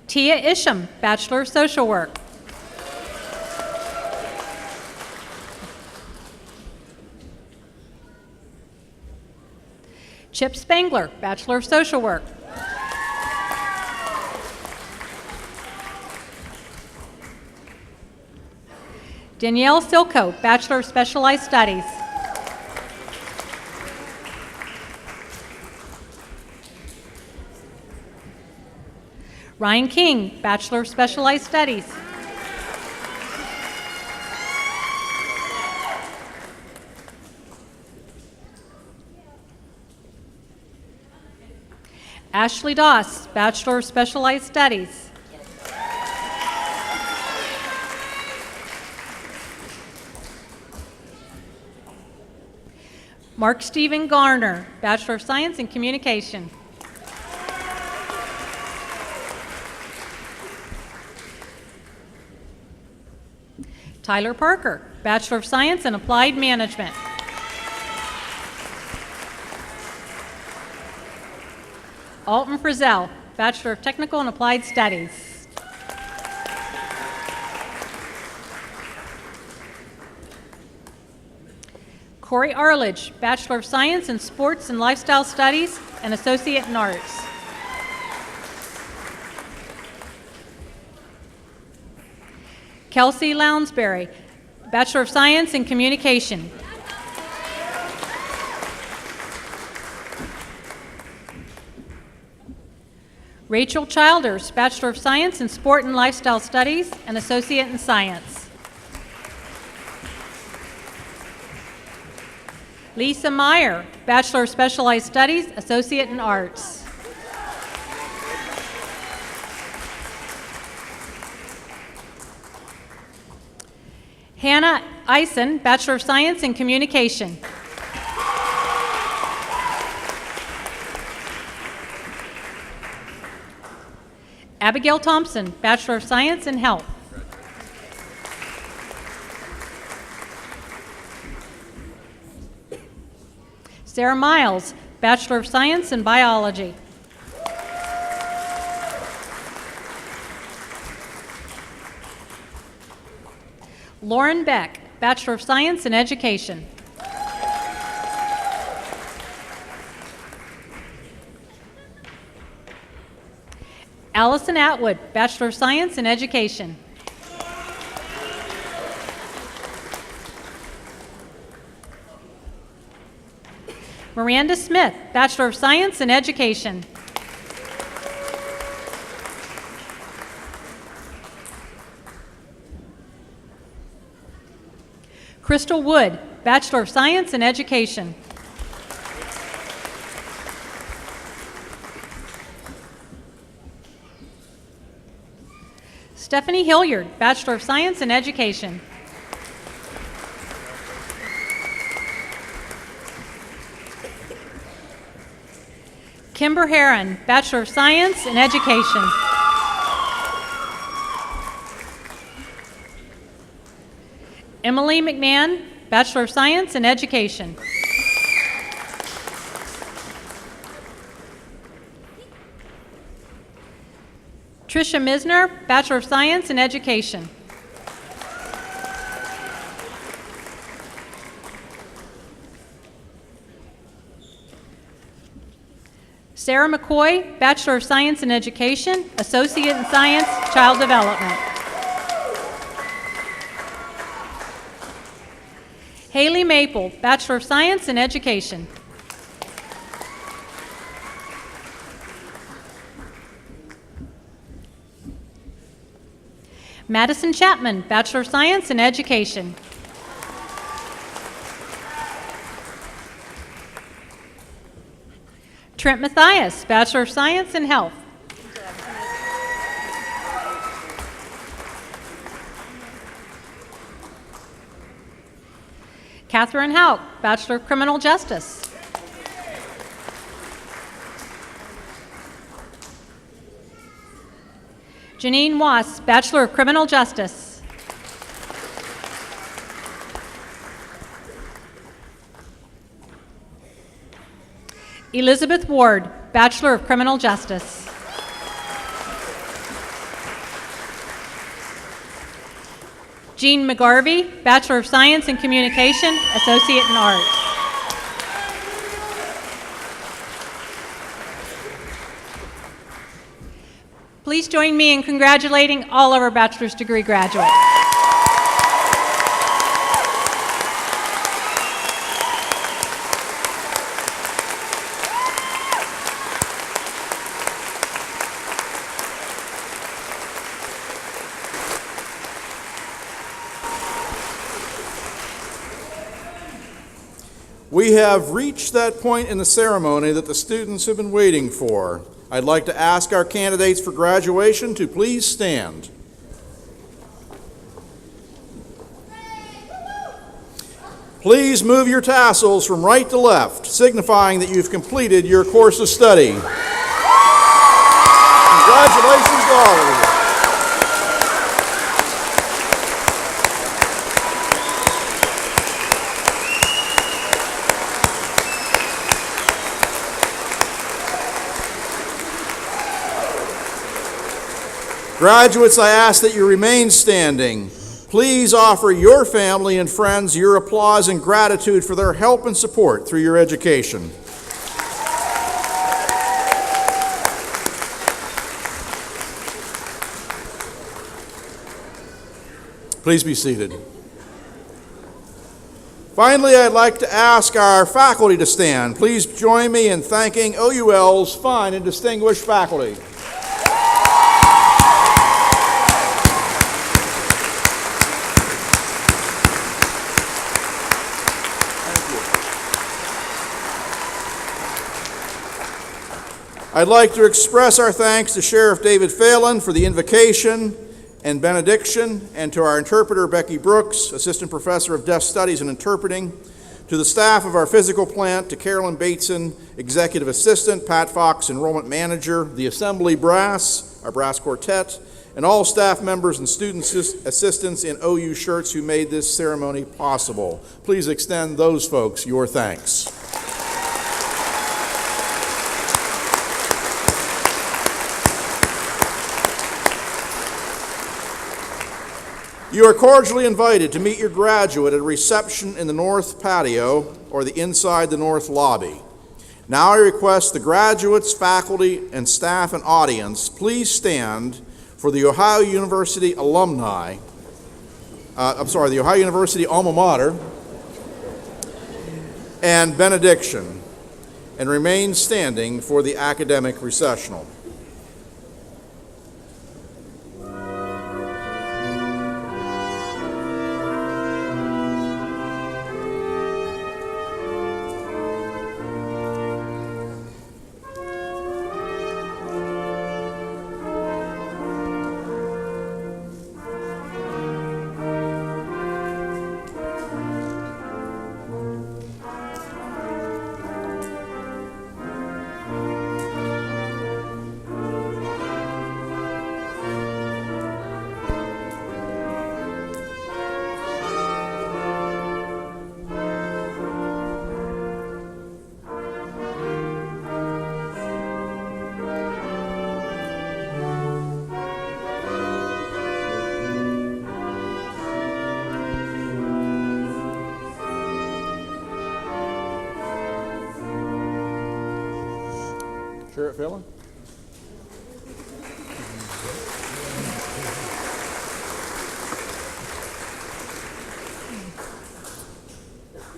Tia Isham, Bachelor of Social Work. Chip Spangler, Bachelor of Social Work. Danielle Silko, Bachelor of Specialized Studies. Ryan King, Bachelor of Specialized Studies. Ashley Doss, Bachelor of Specialized Studies. Mark Stephen Garner, Bachelor of Science in Communication. Tyler Parker, Bachelor of Science in Applied Management. Alton Frizzell, Bachelor of Technical and Applied Studies. Corey Arledge, Bachelor of Science in Sports and Lifestyle Studies and Associate in Arts. Kelsey Lounsbury, Bachelor of Science in Communication. Rachel Childers, Bachelor of Science in Sport and Lifestyle Studies and Associate in Science. Lisa Meyer, Bachelor of Specialized Studies, Associate in Arts. Hannah Eisen, Bachelor of Science in Communication. Abigail Thompson, Bachelor of Science in Health. Sarah Miles, Bachelor of Science in Biology. Lauren Beck, Bachelor of Science in Education. Allison Atwood, Bachelor of Science in Education. Miranda Smith, Bachelor of Science in Education. Crystal Wood, Bachelor of Science in Education. Stephanie Hilliard, Bachelor of Science in Education. Kimber Heron, Bachelor of Science in Education. Emily McMahon, Bachelor of Science in Education. Tricia Misner, Bachelor of Science in Education. Sarah McCoy, Bachelor of Science in Education, Associate in Science, Child Development. Haley Maple, Bachelor of Science in Education. Madison Chapman, Bachelor of Science in Education. Trent Mathias, Bachelor of Science in Health. Catherine Hauk, Bachelor of Criminal Justice. Janine Wass, Bachelor of Criminal Justice. Elizabeth Ward, Bachelor of Criminal Justice. Jean McGarvey, Bachelor of Science in Communication, Associate in Art. Please join me in congratulating all of our bachelor's degree graduates. We have reached that point in the ceremony that the students have been waiting for. I'd like to ask our candidates for graduation to please stand. Please move your tassels from right to left, signifying that you've completed your course of study. Congratulations to all of you. Graduates, I ask that you remain standing. Please offer your family and friends your applause and gratitude for their help and support through your education. Please be seated. Finally, I'd like to ask our faculty to stand. Please join me in thanking OUL's fine and distinguished faculty. I'd like to express our thanks to Sheriff David Phelan for the invocation and benediction, and to our interpreter Becky Brooks, Assistant Professor of Deaf Studies and Interpreting, to the staff of our physical plant, to Carolyn Bateson, Executive Assistant, Pat Fox, Enrollment Manager, the Assembly Brass, our brass quartet, and all staff members and student assistants in OU shirts who made this ceremony possible. Please extend those folks your thanks. You are cordially invited to meet your graduate at a reception in the north patio or the inside the north lobby. Now I request the graduates, faculty, and staff and audience please stand for the Ohio University alumni, the Ohio University alma mater and benediction, and remain standing for the academic recessional. Sheriff Phelan?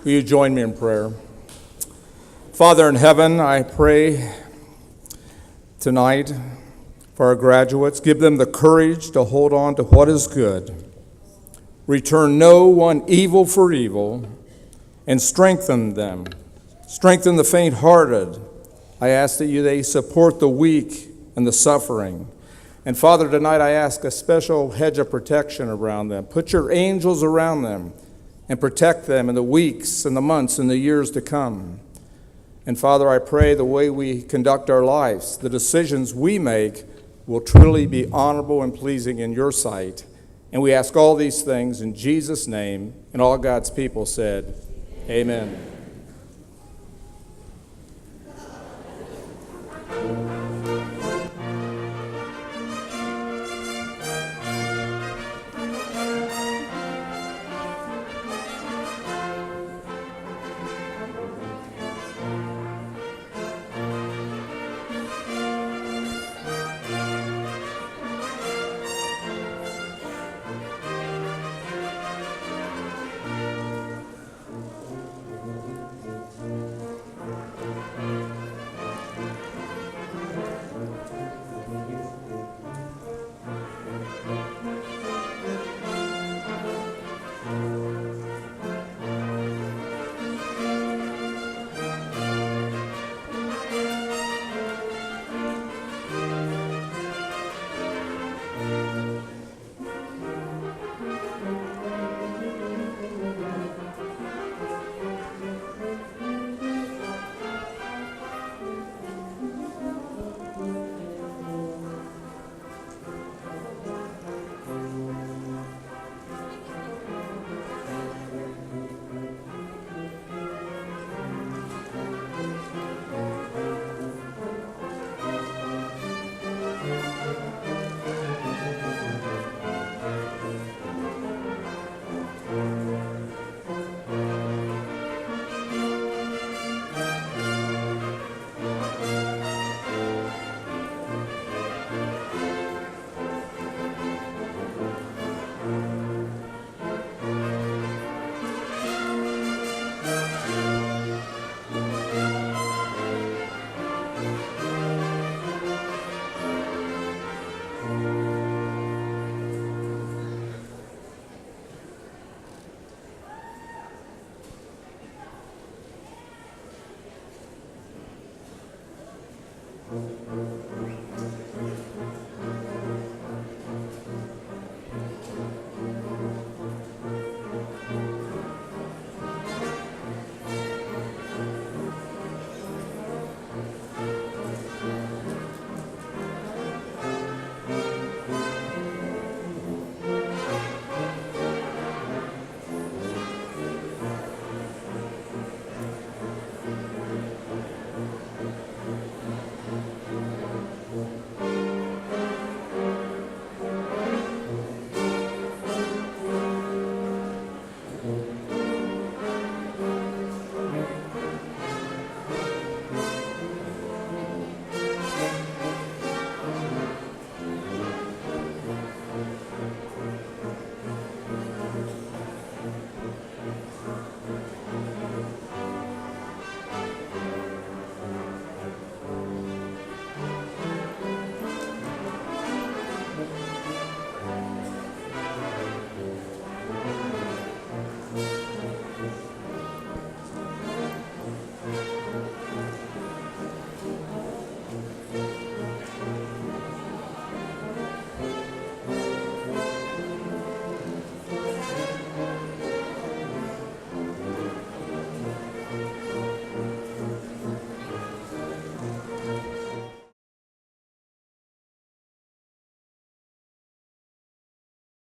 Will you join me in prayer? Father in heaven, I pray tonight for our graduates. Give them the courage to hold on to what is good. Return no one evil for evil, and strengthen them. Strengthen the faint-hearted. I ask that they support the weak and the suffering. And Father, tonight I ask a special hedge of protection around them. Put your angels around them and protect them in the weeks and the months and the years to come. And Father, I pray the way we conduct our lives, the decisions we make, will truly be honorable and pleasing in your sight. And we ask all these things in Jesus' name, and all God's people said, Amen.